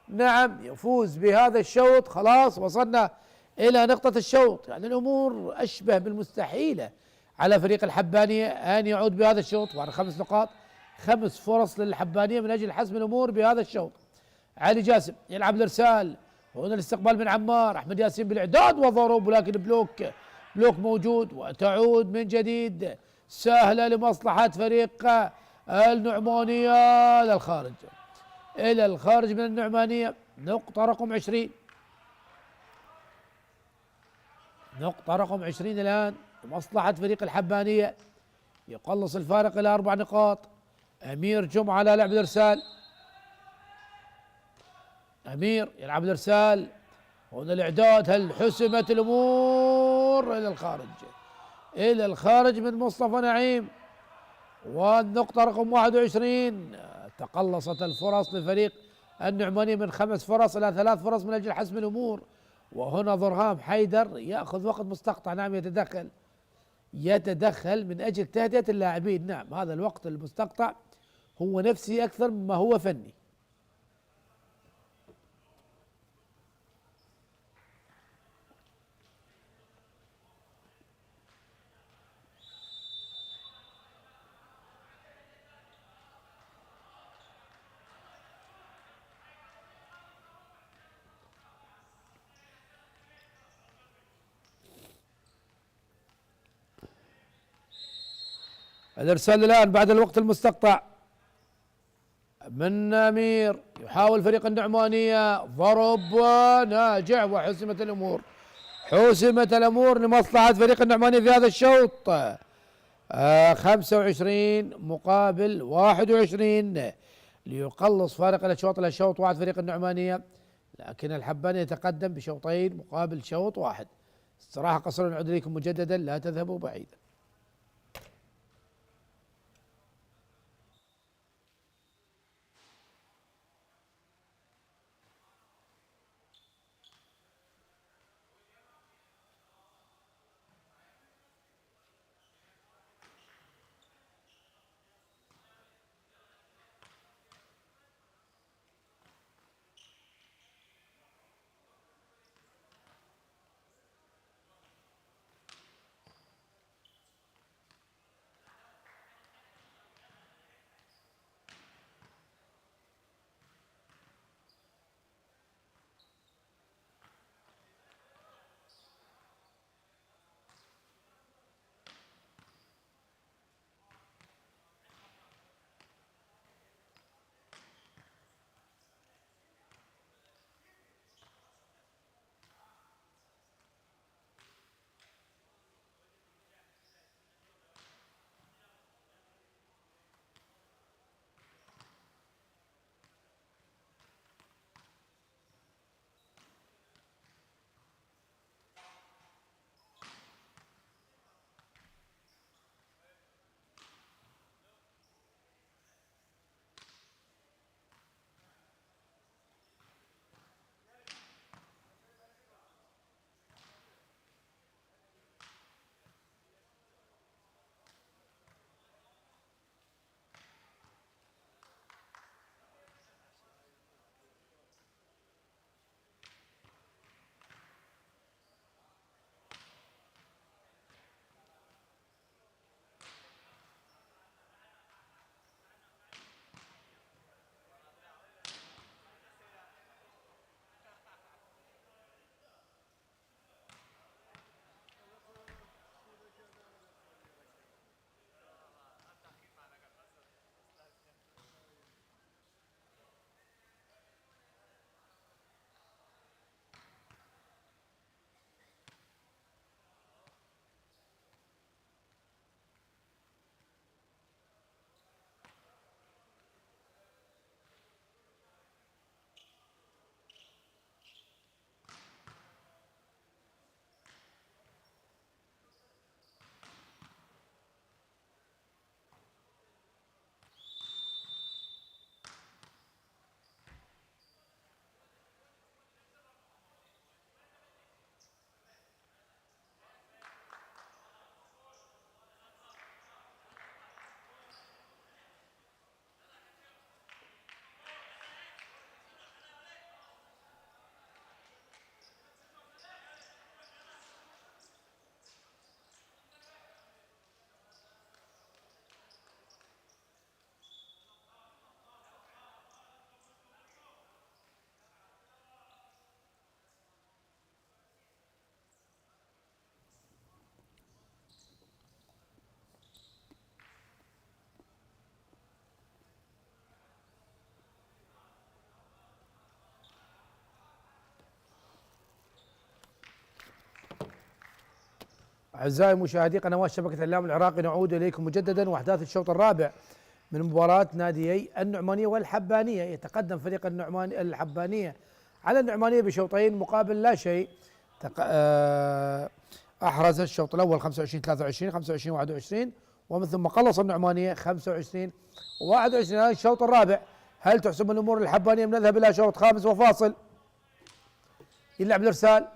نعم، يفوز بهذا الشوط. خلاص وصلنا إلى نقطة الشوط. يعني الأمور أشبه بالمستحيلة على فريق الحبانية أن يعود بهذا الشوط. وعلى 5 نقاط، 5 فرص للحبانية من أجل حسم الأمور بهذا الشوط. علي جاسم يلعب الإرسال. هنا الاستقبال من عمار. أحمد ياسين بالإعداد وضرب، ولكن بلوك موجود، وتعود من جديد سهلة لمصلحة فريق النعمانية إلى الخارج من النعمانية. نقطة رقم 20. الآن لمصلحة فريق الحبانية، يقلص الفارق إلى 4 نقاط. أمير جمعة على لعب الإرسال. أمير يلعب الإرسال. هنا الإعداد، هل حسمت الأمور؟ إلى الخارج من مصطفى نعيم. والنقطة رقم 21. تقلصت الفرص لفريق النعماني من 5 فرص إلى 3 فرص من أجل حسم الأمور. وهنا ضرهام حيدر يأخذ وقت مستقطع. نعم، يتدخل من أجل تهدئة اللاعبين. نعم، هذا الوقت المستقطع هو نفسي أكثر مما هو فني. الإرسال الآن بعد الوقت المستقطع من أمير. يحاول فريق النعمانية ضرب ناجح، وحسمت الأمور لمصلحة فريق النعمانية في هذا الشوط. 25 مقابل 21 ليقلص فارق الأشواط إلى شوط واحد فريق النعمانية. لكن الحباني يتقدم بشوطين مقابل شوط واحد. استراحة قصيرة، نعود إليكم مجددا، لا تذهبوا بعيدا. أعزائي مشاهدي قنوات شبكة الإعلام العراقي، نعود إليكم مجددا وأحداث الشوط الرابع من مباراة ناديي النعمانية والحبانية. يتقدم فريق الحبانية على النعمانية بشوطين مقابل لا شيء. أحرز الشوط الأول 25-23 25-21، ومن ثم قلص النعمانية 25-21. هذا الشوط الرابع، هل تحسم الأمور للحبانية؟ نذهب إلى شوط خامس وفاصل. يلعب الإرسال،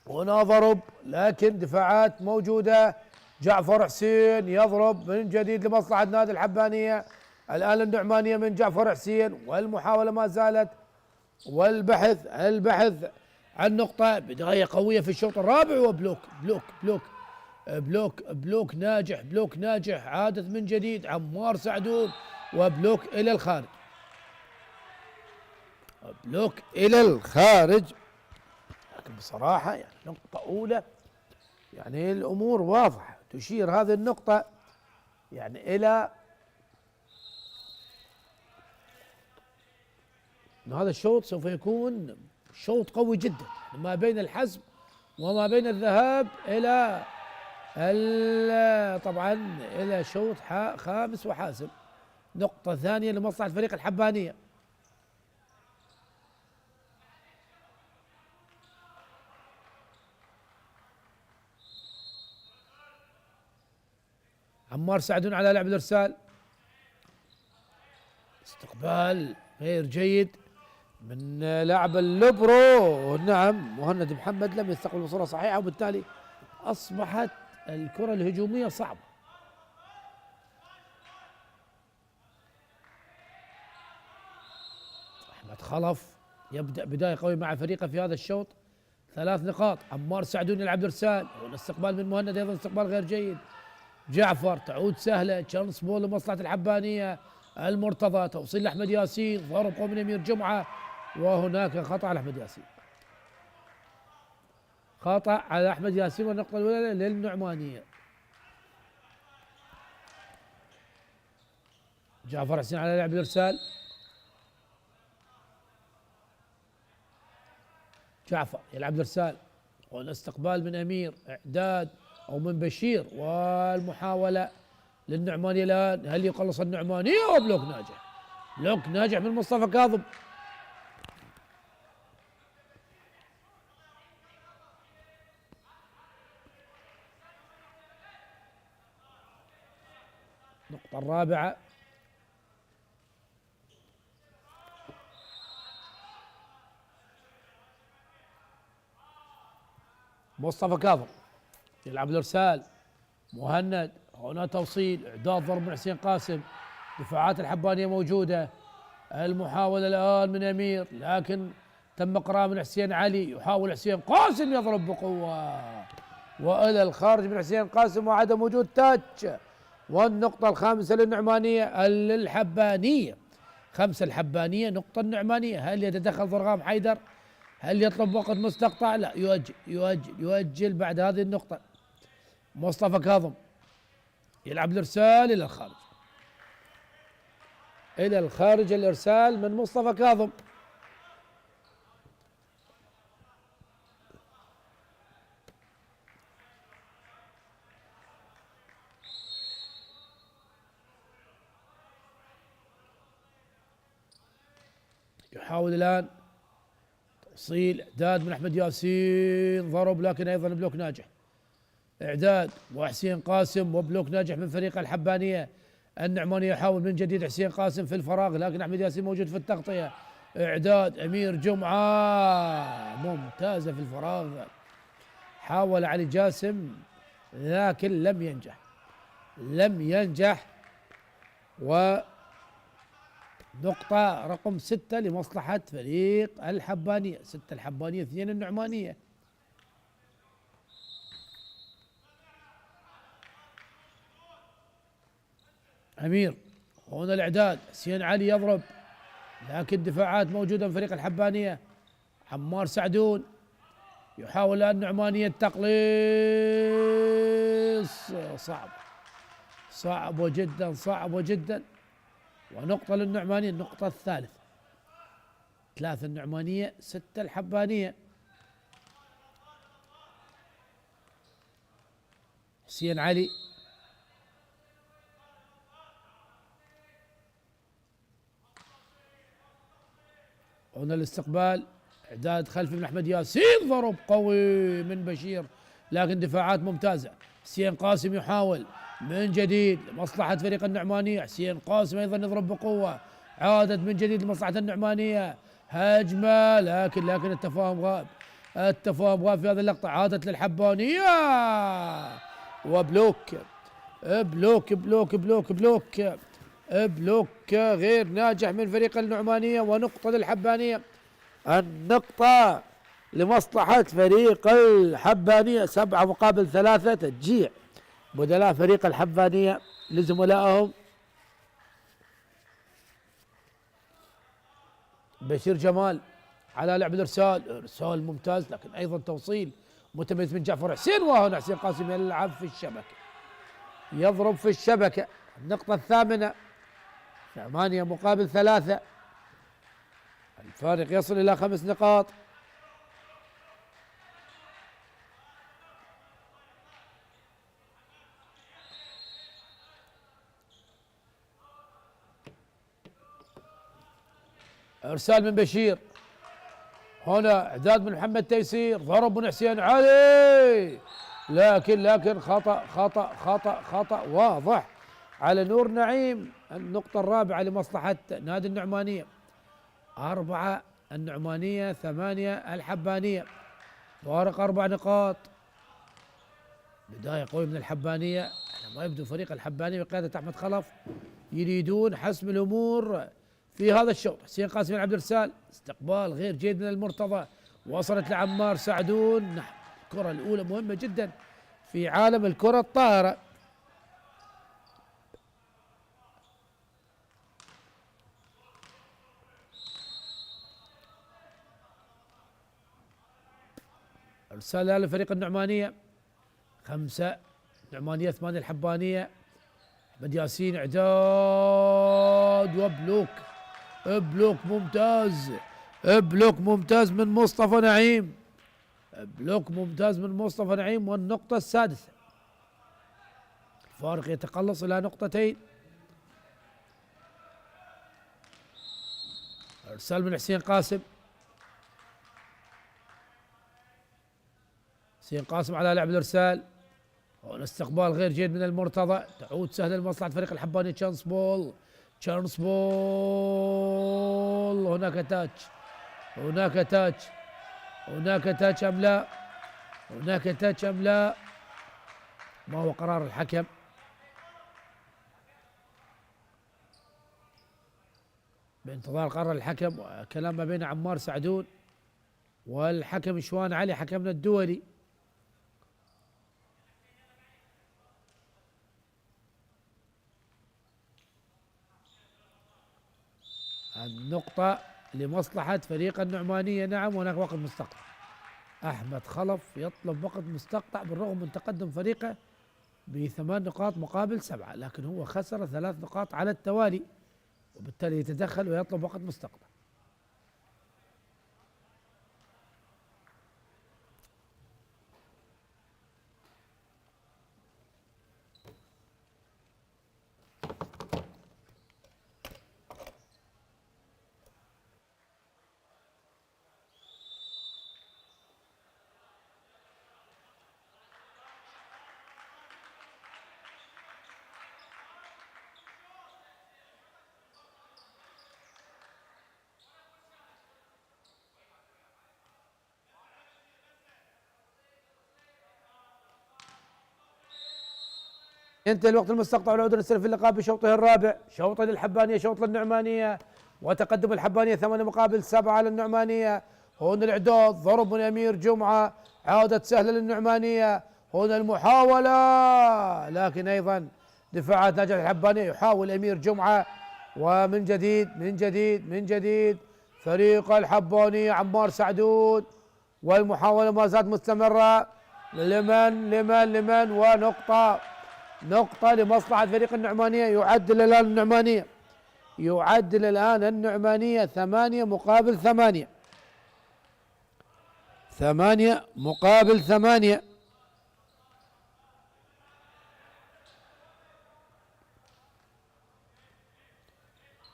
هنا ضرب لكن دفاعات موجودة. جعفر حسين يضرب من جديد لمصلحة نادي الحبانية. الآن النعمانية من جعفر حسين، والمحاولة ما زالت، والبحث عن نقطة. بداية قوية في الشوط الرابع، وبلوك بلوك بلوك بلوك بلوك ناجح، بلوك ناجح. عادت من جديد عمار سعدون، وبلوك إلى الخارج، بلوك إلى الخارج. لكن بصراحة يعني نقطة أولى، يعني الأمور واضحة تشير هذه النقطة يعني إلى أن هذا الشوط سوف يكون شوط قوي جدا، ما بين الحسم وما بين الذهاب إلى طبعا إلى شوط خامس وحاسم. نقطة ثانية لمصلحة فريق الحبانية. عمار سعدون على لعب الإرسال، استقبال غير جيد من لاعب اللبرو. نعم، مهند محمد لم يستقبل بصورة صحيحة، وبالتالي أصبحت الكرة الهجومية صعبة. أحمد خلف يبدأ بداية قوية مع فريقه في هذا الشوط، 3 نقاط. عمار سعدون يلعب إرسال، والاستقبال من مهند أيضا استقبال غير جيد. جعفر تعود سهلة، تشانس بول لمصلحة الحبانية. المرتضى توصيل لأحمد ياسين، ضرب قوي من أمير جمعة، وهناك خطأ على أحمد ياسين، خطأ على أحمد ياسين، والنقطة الأولى للنعمانية. جعفر حسين على لعب الإرسال، جعفر يلعب الإرسال، والاستقبال من أمير، إعداد أو من بشير، والمحاولة للنعمانية الآن. هل يقلص النعمانية؟ وبلوك ناجح، بلوك ناجح من مصطفى كاظم. النقطة الرابعة، مصطفى كاظم يلعب الإرسال، مهند، هنا توصيل، إعداد ضرب من حسين قاسم. دفاعات الحبانية موجودة. المحاولة الآن من أمير، لكن تم قراءة من حسين علي. يحاول حسين قاسم يضرب بقوة، وإلى الخارج من حسين قاسم، وعدم وجود تاتش. والنقطة الخامسة للنعمانية للحبانية. 5 الحبانية، نقطة النعمانية. هل يتدخل ضرغام حيدر؟ هل يطلب وقت مستقطع؟ لا، يؤجل بعد هذه النقطة. مصطفى كاظم يلعب الإرسال إلى الخارج، إلى الخارج الإرسال من مصطفى كاظم. يحاول الآن توصيل، إعداد من أحمد ياسين، ضرب لكن أيضا بلوك ناجح. إعداد وحسين قاسم، وبلوك ناجح من فريق الحبانية. النعمانية يحاول من جديد حسين قاسم في الفراغ، لكن أحمد ياسين موجود في التغطية. إعداد أمير جمعة ممتازة في الفراغ. حاول علي جاسم لكن لم ينجح. ونقطة رقم 6 لمصلحة فريق الحبانية. 6 الحبانية، 2 النعمانية. أمير، هنا الإعداد، حسين علي يضرب، لكن دفاعات موجودة من فريق الحبانية. عمار سعدون يحاول الآن النعمانية التقليص، صعب جدا. ونقطة للنعمانية، النقطة الثالثة. 3 النعمانية، 6 الحبانية. حسين علي. هنا الاستقبال، اعداد خلفي من احمد ياسين، ضرب قوي من بشير لكن دفاعات ممتازه. حسين قاسم يحاول من جديد لمصلحه فريق النعمانيه، حسين قاسم ايضا يضرب بقوه، عادت من جديد لمصلحه النعمانيه، هجمه لكن التفاهم غاب، التفاهم غاب في هذه اللقطه، عادت للحبانيه وبلوك بلوك بلوك بلوك بلوك بلوك غير ناجح من فريق النعمانيه، ونقطه للحبانيه، النقطة لمصلحة فريق الحبانية، 7 مقابل 3 تشجيع بدلاء فريق الحبانية لزملائهم. بشير جمال على لعب الارسال، ارسال ممتاز لكن ايضا توصيل متميز من جعفر حسين، وهنا حسين قاسم يلعب في الشبكة، يضرب في الشبكة. النقطة الثامنة، 8 مقابل 3، الفارق يصل إلى 5 نقاط. إرسال من بشير، هنا إعداد من محمد تيسير، ضرب من حسين علي لكن خطأ واضح على نور نعيم. النقطة الرابعة لمصلحة نادي النعمانية، 4 النعمانية 8 الحبانية، فارق 4 نقاط. بداية قوية من الحبانية، على ما يبدو فريق الحبانية بقيادة أحمد خلف يريدون حسم الأمور في هذا الشوط. حسين قاسم يلعب الإرسال، استقبال غير جيد من المرتضى، وصلت لعمار سعدون. الكرة الأولى مهمة جدا في عالم الكرة الطائرة. رسالة لفريق النعمانية، 5 النعمانية 8 الحبانية. احمد ياسين اعداد وبلوك، بلوك ممتاز، بلوك ممتاز من مصطفى نعيم، بلوك ممتاز من مصطفى نعيم. والنقطة السادسة، الفارق يتقلص إلى 2 نقطتين. ارسال من حسين قاسم، حسين قاسم على لعب الارسال، والاستقبال غير جيد من المرتضى، تعود سهله لمصلحه فريق الحباني. تشانس بول، تشانس بول، هناك تاتش، هناك تاتش، هناك تاتش ام لا؟ هناك تاتش ام لا؟ ما هو قرار الحكم؟ بانتظار قرار الحكم، وكلام ما بين عمار سعدون والحكم شوان علي حكمنا الدولي. النقطة لمصلحة فريق النعمانية. نعم، هناك وقت مستقطع، أحمد خلف يطلب وقت مستقطع بالرغم من تقدم فريقه ب8 نقاط مقابل 7، لكن هو خسر 3 نقاط على التوالي، وبالتالي يتدخل ويطلب وقت مستقطع. ينتهي الوقت المستقطع والعودة للسير في اللقاء بشوطه الرابع، شوط للحبانية شوط للنعمانية، وتقدم الحبانية 8 مقابل 7 على النعمانية. هنا الإعداد، ضرب من أمير جمعة، عودة سهلة للنعمانية، هنا المحاولة لكن أيضا دفاعات ناجح الحبانية، يحاول أمير جمعة، ومن جديد من جديد فريق الحبانية عمار سعدون، والمحاولة ما زالت مستمرة. لمن نقطة لمصلحة فريق النعمانية. يعدل الآن النعمانية 8 مقابل 8، 8 مقابل 8.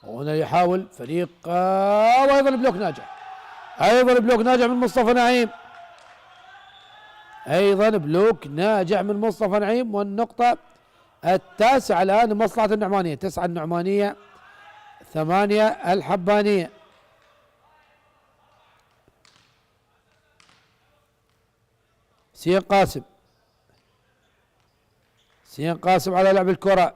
هنا يحاول فريق وايضا بلوك ناجح، ايضا بلوك ناجح من مصطفى نعيم، ايضا بلوك ناجح من مصطفى نعيم. والنقطة التاسعة الان لمصلحة النعمانية، 9 النعمانية 8 الحبانية. سين قاسم، سين قاسم على لعب الكرة،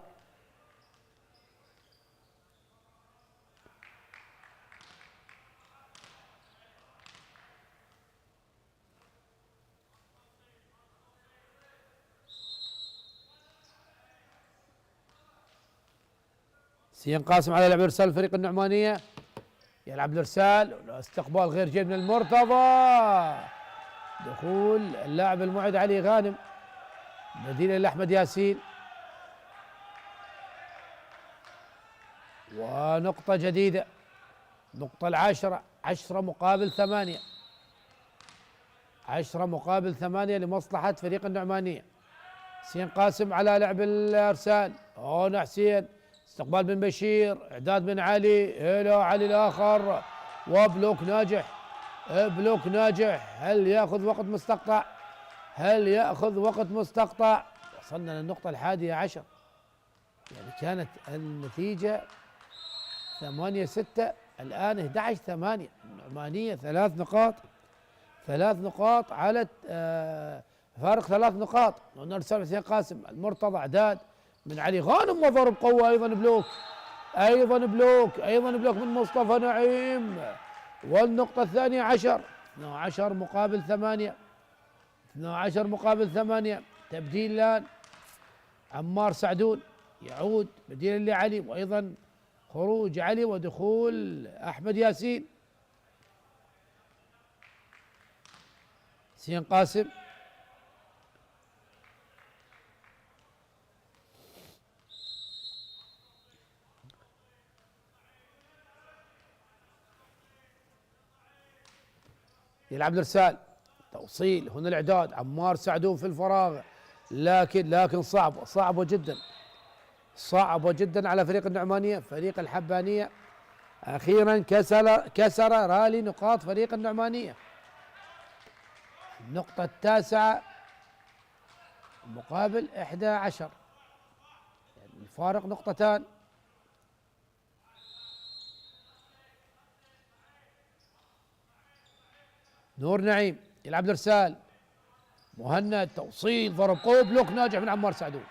سين قاسم على لعب ارسال الفريق النعمانية، يلعب الارسال، استقبال غير جيد من المرتضى، دخول اللاعب المعد علي غانم بديلا لاحمد ياسين. ونقطة جديدة، نقطة العاشرة، 10 مقابل 8، 10 مقابل 8 لمصلحة فريق النعمانية. سين قاسم على لعب الارسال، هنا حسين، استقبال بن بشير، اعداد من علي، الى علي الاخر، وبلوك ناجح، بلوك ناجح. هل ياخذ وقت مستقطع؟ هل ياخذ وقت مستقطع؟ وصلنا للنقطة 11، يعني كانت النتيجة 8-6، الآن 11-8. النعمانية 3 نقاط، 3 نقاط على فارق 3 نقاط. ونرسل حسين قاسم، المرتضى، اعداد من علي غانم، وضرب قوة، أيضا بلوك، أيضا بلوك، أيضا بلوك من مصطفى نعيم. والنقطة 12، 12 مقابل 8، 12 مقابل 8. تبديل الآن، عمار سعدون يعود بديلا لعلي، وأيضا خروج علي ودخول أحمد ياسين. سين قاسم، يلعب الارسال، توصيل، هنا الاعداد، عمار سعدون في الفراغ، لكن صعبة جدا، صعبة جدا على فريق النعمانية. فريق الحبانية اخيرا كسر رالي نقاط فريق النعمانية. النقطة 9 مقابل 11، يعني الفارق نقطتان. نور نعيم يلعب الارسال، مهند، توصيل، ضرب قوة، بلوك ناجح من عمار سعدون،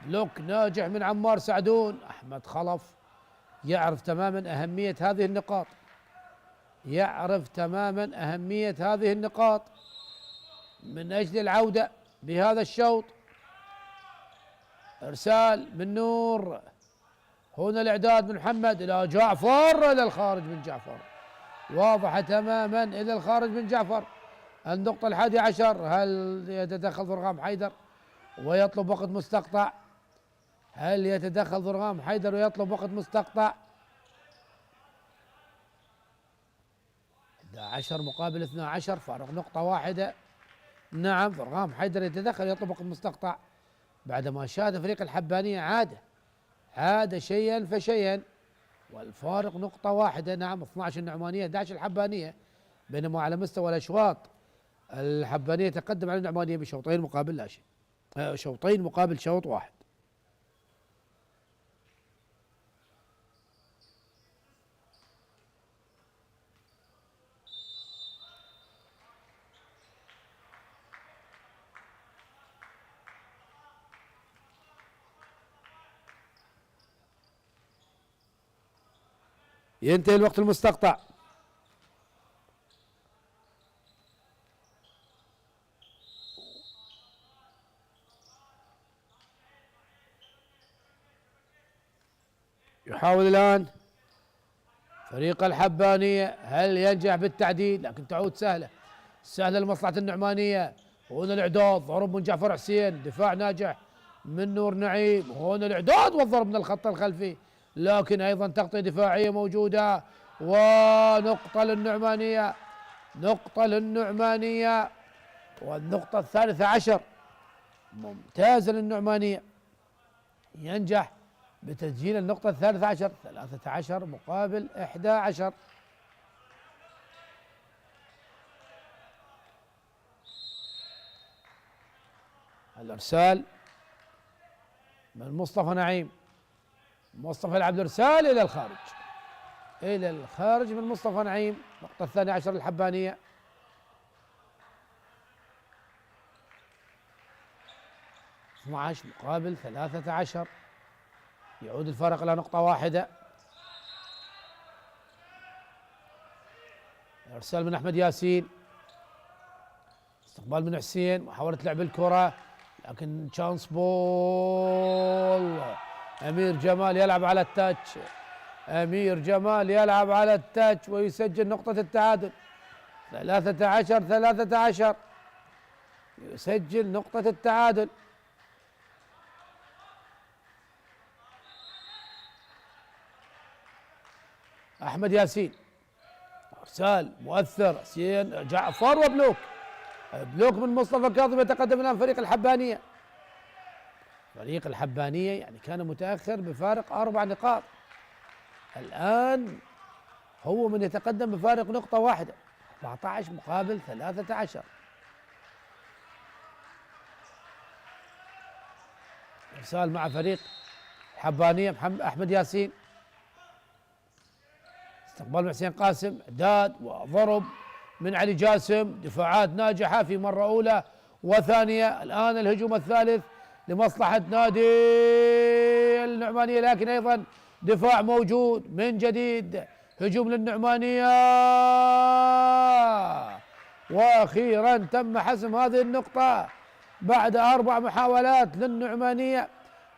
بلوك ناجح من عمار سعدون. احمد خلف يعرف تماما اهمية هذه النقاط، يعرف تماما اهمية هذه النقاط من اجل العودة بهذا الشوط. ارسال من نور، هنا الاعداد من محمد الى جعفر، الى الخارج من جعفر، واضحة تماما الى الخارج من جعفر. النقطة 11، هل يتدخل فرغام حيدر ويطلب وقت مستقطع؟ هل يتدخل فرغام حيدر ويطلب وقت مستقطع؟ 11 مقابل 12، فارق نقطة واحدة. نعم، فرغام حيدر يتدخل يطلب وقت مستقطع بعدما شاهد فريق الحبانية عاد شيئا فشيئا، والفارق نقطة واحدة. نعم، 12 النعمانية 11 الحبانية، بينما على مستوى الأشواط الحبانية تقدم على النعمانية بشوطين مقابل لا شيء، شوطين مقابل شوط واحد. ينتهي الوقت المستقطع. يحاول الآن فريق الحبانية، هل ينجح بالتعديل؟ لكن تعود سهلة لمصلحة النعمانية. هنا الإعداد، ضرب من جعفر حسين، دفاع ناجح من نور نعيم، هنا الإعداد والضرب من الخط الخلفي، لكن أيضا تغطية دفاعية موجودة. ونقطة للنعمانية، نقطة للنعمانية. والنقطة 13 ممتازة للنعمانية، ينجح بتسجيل النقطة 13. 13 مقابل 11. الإرسال من مصطفى نعيم. مصطفى يلعب الإرسال إلى الخارج، إلى الخارج من مصطفى نعيم. النقطة 12 الحبانية. 12 مقابل 13. يعود الفرق إلى نقطة واحدة. إرسال من أحمد ياسين، استقبال من حسين، محاولة لعب الكرة لكن تشانس بول. أمير جمال يلعب على التاتش، أمير جمال يلعب على التاتش ويسجل نقطة التعادل. 13 13 يسجل نقطة التعادل. أحمد ياسين، إرسال مؤثر، حسين جعفر وبلوك. بلوك من مصطفى كاظم يتقدم الآن فريق الحبانية. فريق الحبانية يعني كان متأخر بفارق 4 نقاط، الآن هو من يتقدم بفارق نقطة واحدة. 14 مقابل 13. إرسال مع فريق الحبانية أحمد ياسين، استقبال من حسين قاسم، إعداد وضرب من علي جاسم. دفاعات ناجحة في مرة أولى وثانية. الآن الهجوم الثالث لمصلحة نادي النعمانية، لكن أيضا دفاع موجود من جديد. هجوم للنعمانية، وأخيرا تم حسم هذه النقطة بعد 4 محاولات للنعمانية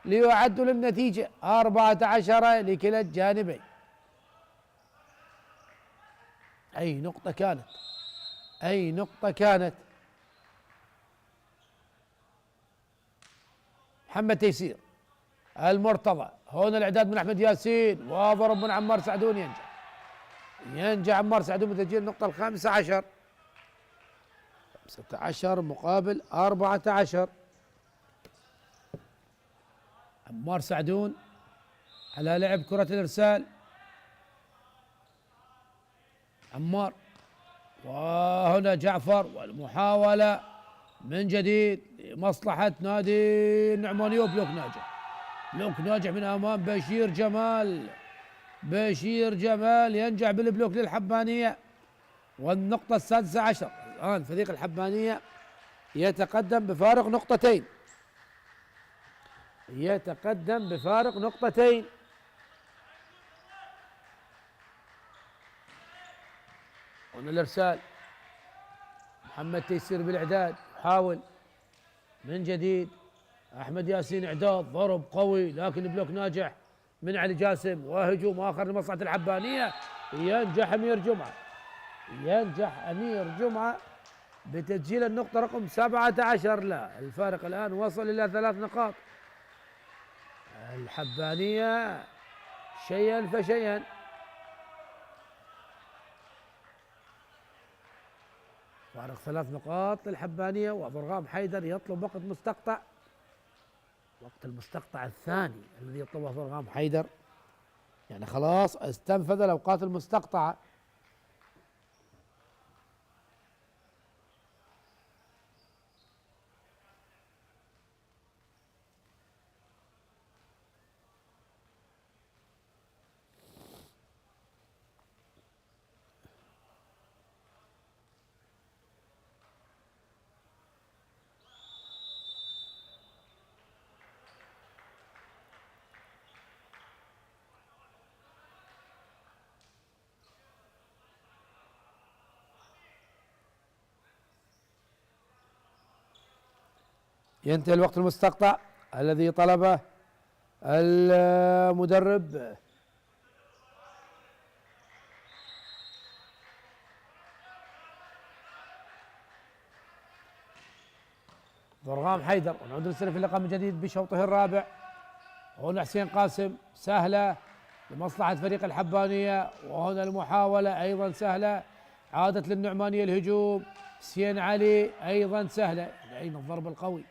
ليعدل النتيجة 14 لكلا الجانبين. أي نقطة كانت، أي نقطة كانت. محمد تيسير، المرتضى، هنا الإعداد من أحمد ياسين وضرب من عمار سعدون. ينجح عمار سعدون بتسجيل النقطة 15. 15 مقابل 14. عمار سعدون على لعب كرة الإرسال. عمار، وهنا جعفر، والمحاولة من جديد لمصلحة نادي النعمانية. وبلوك ناجح، بلوك ناجح من أمام بشير جمال. بشير جمال ينجح بالبلوك للحبانية، والنقطة 16. الآن فريق الحبانية يتقدم بفارق نقطتين، يتقدم بفارق نقطتين. هنا الإرسال، محمد تيسير بالإعداد، يحاول من جديد. أحمد ياسين إعداد، ضرب قوي لكن بلوك ناجح من علي جاسم، وهجوم آخر لمصلحة الحبانية. ينجح أمير جمعة، ينجح أمير جمعة بتسجيل النقطة رقم 17. لا، الفارق الآن وصل إلى 3 نقاط. الحبانية شيئا فشيئا. فارق 3 نقاط للحبانية. وضرغام حيدر يطلب وقت مستقطع، وقت المستقطع الثاني الذي يطلبه ضرغام حيدر، يعني خلاص استنفذ الأوقات المستقطعة. ينتهي الوقت المستقطع الذي طلبه المدرب. ضرغام حيدر، ونعود للسنة في اللقاء من جديد بشوطه الرابع. هنا حسين قاسم، سهلة لمصلحة فريق الحبانية، وهنا المحاولة أيضا سهلة، عادت للنعمانية الهجوم. حسين علي أيضا سهلة. أين الضرب القوي؟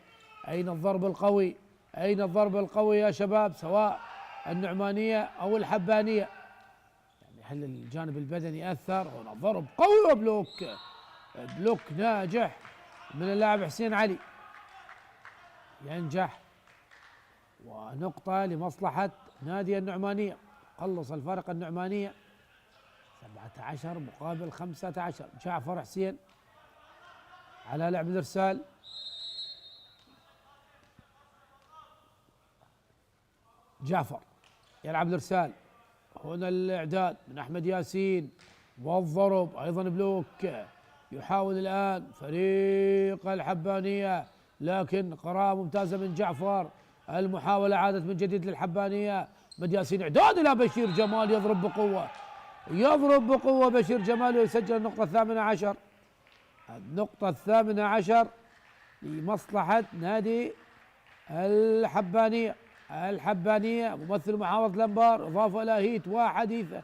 أين الضرب القوي؟ أين الضرب القوي يا شباب؟ سواء النعمانية أو الحبانية؟ يعني هل الجانب البدني أثر؟ هنا ضرب قوي وبلوك، بلوك ناجح من اللاعب حسين علي، ينجح، ونقطة لمصلحة نادي النعمانية. قلص الفارق النعمانية 17 مقابل 15. جعفر حسين على لعب الإرسال، جعفر يلعب الإرسال، هنا الإعداد من أحمد ياسين والضرب أيضا بلوك. يحاول الآن فريق الحبانية، لكن قراءة ممتازة من جعفر. المحاولة عادت من جديد للحبانية. أحمد ياسين إعداد إلى بشير جمال، يضرب بقوة، يضرب بقوة بشير جمال ويسجل النقطة 18. النقطة 18 لمصلحة نادي الحبانية. الحبانية ممثل محافظة الأنبار، إضافة إلى هيت وحديثة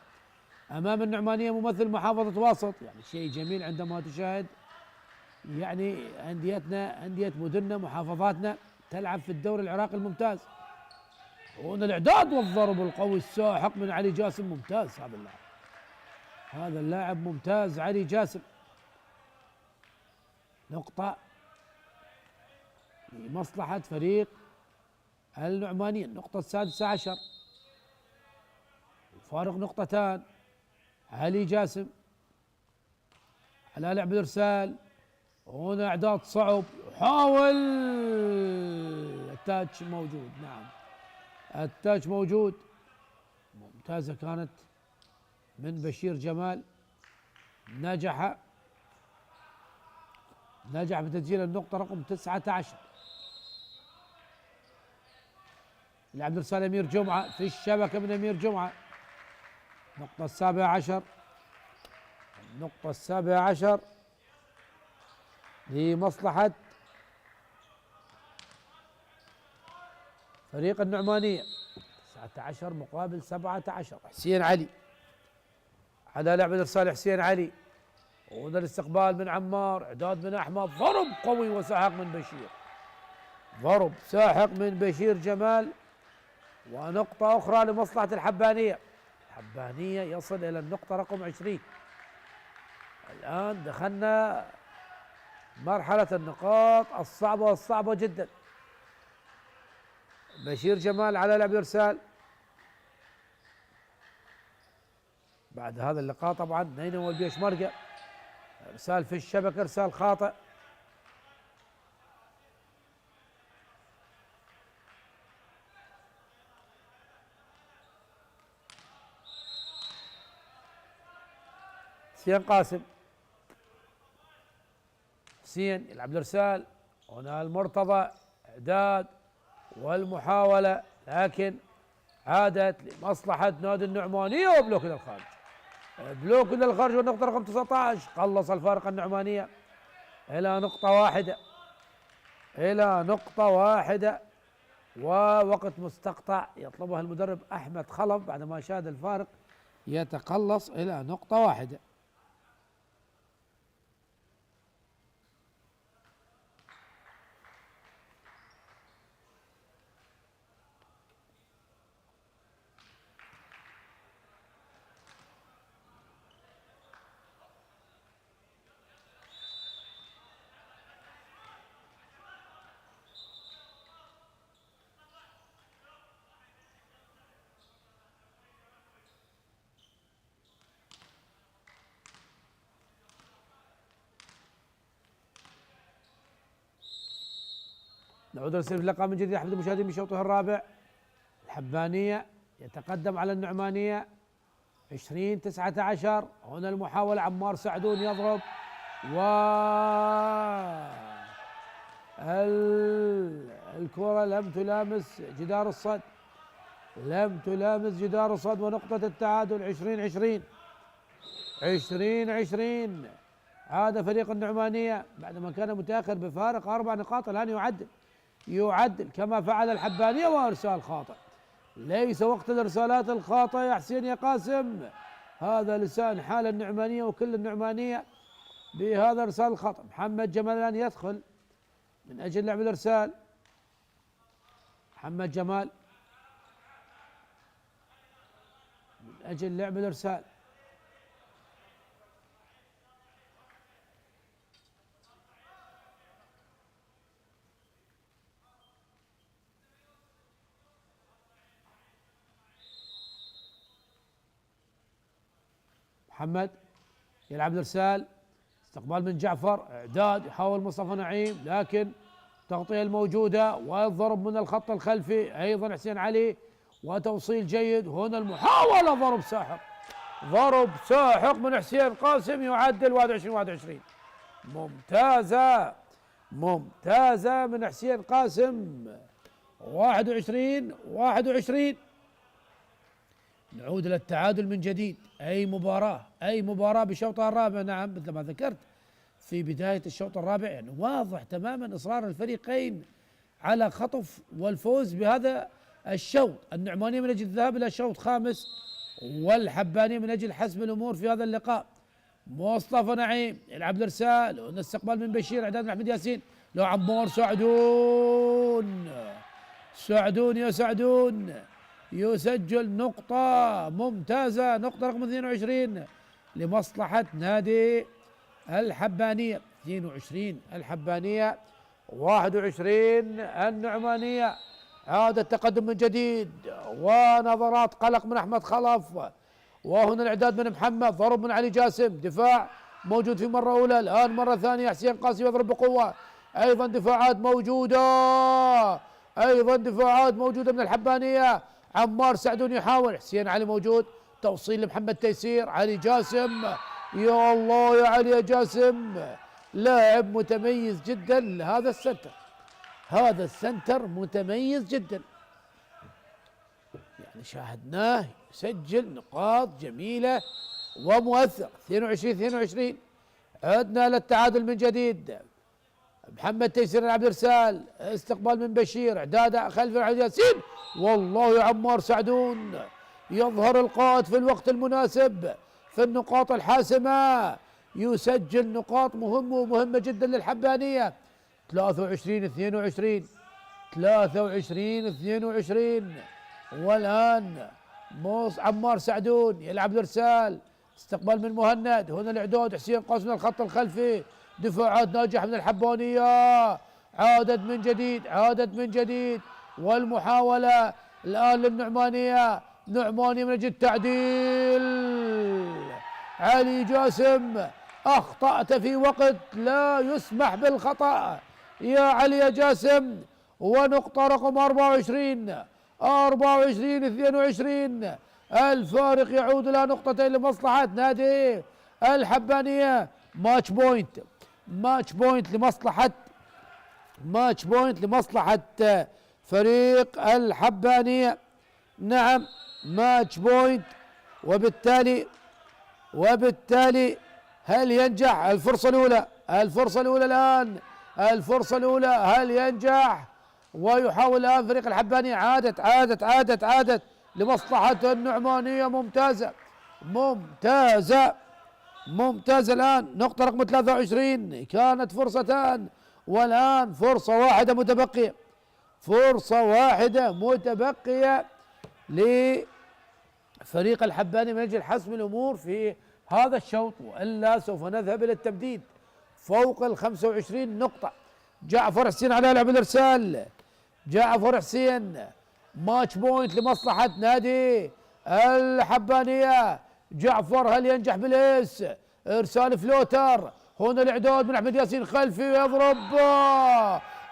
أمام النعمانية ممثل محافظة واسط. يعني شيء جميل عندما تشاهد يعني أنديتنا، أندية مدننا، محافظاتنا تلعب في الدوري العراقي الممتاز. هنا الإعداد والضرب القوي الساحق من علي جاسم، ممتاز هذا اللاعب، هذا اللاعب ممتاز علي جاسم. نقطة لمصلحة فريق النعمانية، النقطة 16، فارق نقطتان. علي جاسم على لعب الإرسال، هنا إعداد صعب، يحاول التاتش موجود، نعم التاتش موجود، ممتازة كانت من بشير جمال، نجح بتسجيل النقطة رقم 19. لعب الإرسال أمير جمعة في الشبكة من أمير جمعة، النقطة 17، النقطة 17 لمصلحة فريق النعمانية. 19 مقابل 17. حسين علي على لعب الإرسال، حسين علي، وهذا الاستقبال من عمار، إعداد من أحمد، ضرب قوي وساحق من بشير، ضرب ساحق من بشير جمال، ونقطة أخرى لمصلحة الحبانية. الحبانية يصل إلى النقطة رقم 20. الآن دخلنا مرحلة النقاط الصعبة والصعبة جدا. بشير جمال على لعب إرسال، بعد هذا اللقاء طبعا نينوى البيش مرقة، إرسال في الشبكة، إرسال خاطئ. حسين قاسم، حسين يلعب الإرسال، هنا المرتضى، إعداد والمحاولة، لكن عادت لمصلحة نادي النعمانية، وبلوك إلى الخارج، بلوك إلى الخارج، والنقطة رقم 19. قلص الفارق النعمانية إلى نقطة واحدة، إلى نقطة واحدة، ووقت مستقطع يطلبها المدرب أحمد خلف بعدما شاهد الفارق يتقلص إلى نقطة واحدة. نعود نستلم اللقاء من جديد أحمد المشاهدين بشوطه الرابع. الحبانية يتقدم على النعمانية 20-19. هنا المحاولة، عمار سعدون يضرب، و الكرة لم تلامس جدار الصد، لم تلامس جدار الصد، ونقطة التعادل 20-20. 20-20. عاد فريق النعمانية بعدما كان متأخر بفارق 4 نقاط، الآن يعدل كما فعل الحبانية، وإرسال خاطئ. ليس وقت الإرسالات الخاطئة يا حسين يا قاسم، هذا لسان حال النعمانية وكل النعمانية بهذا الإرسال الخاطئ. محمد جمال الآن يدخل من أجل لعب الإرسال، محمد جمال أجل لعب الإرسال. محمد يلعب الإرسال، استقبال من جعفر، إعداد يحاول مصطفى نعيم، لكن التغطية الموجودة والضرب من الخط الخلفي أيضا حسين علي، وتوصيل جيد. هنا المحاولة ضرب ساحق، ضرب ساحق من حسين قاسم يعدل 21. ممتازة ممتازة من حسين قاسم. 21. نعود إلى التعادل من جديد. أي مباراة بشوطها الرابع. نعم مثل ما ذكرت في بداية الشوط الرابع، يعني واضح تماما إصرار الفريقين على خطف والفوز بهذا الشوط. النعمانية من أجل الذهاب إلى شوط خامس، والحبانية من أجل حسم الأمور في هذا اللقاء. مصطفى نعيم يلعب الإرسال، والاستقبال من بشير، إعداد من أحمد ياسين، لو عمار سعدون يا سعدون يسجل نقطة ممتازة، نقطة رقم 22 لمصلحة نادي الحبانية. 22 الحبانية، 21 النعمانية. عاد التقدم من جديد، ونظرات قلق من أحمد خلف، وهنا الإعداد من محمد، ضرب من علي جاسم، دفاع موجود في مرة أولى، الآن مرة ثانية حسين قاسم يضرب بقوة، أيضا دفاعات موجودة من الحبانية. عمار سعدون يحاول، حسين علي موجود، توصيل لمحمد تيسير، علي جاسم، يا الله يا علي يا جاسم، لاعب متميز جدا. هذا السنتر متميز جدا، يعني شاهدناه يسجل نقاط جميلة ومؤثرة. 22. عدنا للتعادل من جديد. محمد تيسير يلعب إرسال، استقبال من بشير، إعداد خلف علي ياسين، والله يا عمار سعدون يظهر القائد في الوقت المناسب في النقاط الحاسمة، يسجل نقاط مهمة جدا للحبانية. 23. والآن عمار سعدون يلعب الإرسال، استقبال من مهند، هنا الإعداد حسين قاسم من الخط الخلفي، دفاعات ناجحة من الحبانية، عادت من جديد، والمحاولة الآن للنعمانية، نعماني من أجل التعديل. علي جاسم، أخطأت في وقت لا يسمح بالخطأ يا علي يا جاسم، ونقطة رقم 24. 22. الفارق يعود إلى نقطتين لمصلحة نادي الحبانية. ماتش بوينت لمصلحة فريق الحبانية. نعم ماتش بوينت، وبالتالي هل ينجح؟ الفرصة الأولى هل ينجح؟ ويحاول الآن فريق الحبانية، عادت لمصلحة النعمانية. ممتازة الآن. نقطة رقم 23، كانت فرصتان والآن فرصة واحدة متبقية لفريق الحباني من أجل حسم الأمور في هذا الشوط، وإلا سوف نذهب إلى التمديد فوق 25 نقطة. جعفر حسين على لعب الإرسال، ماتش بوينت لمصلحة نادي الحبانية. جعفر هل ينجح بالإيس؟ إرسال فلوتر، هنا الإعداد من أحمد ياسين خلفي، يضرب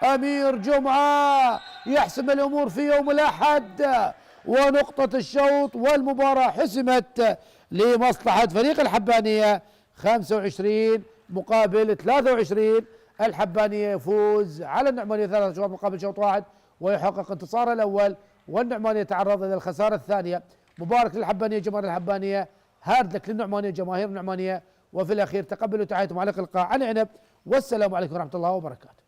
أمير جمعة يحسم الأمور في يوم الأحد، ونقطة الشوط والمباراة حسمت لمصلحة فريق الحبانية. 25 مقابل 23. الحبانية يفوز على النعمانية 3 أشواط مقابل شوط واحد، ويحقق انتصاره الأول، والنعمانية يتعرض إلى الخسارة الثانية. مبارك للحبانية، جماهير الحبانية، هارد لك للنعمانية، جماهير النعمانية، وفي الأخير تقبلوا تحياتهم على اللقاء عن عنب، والسلام عليكم ورحمة الله وبركاته.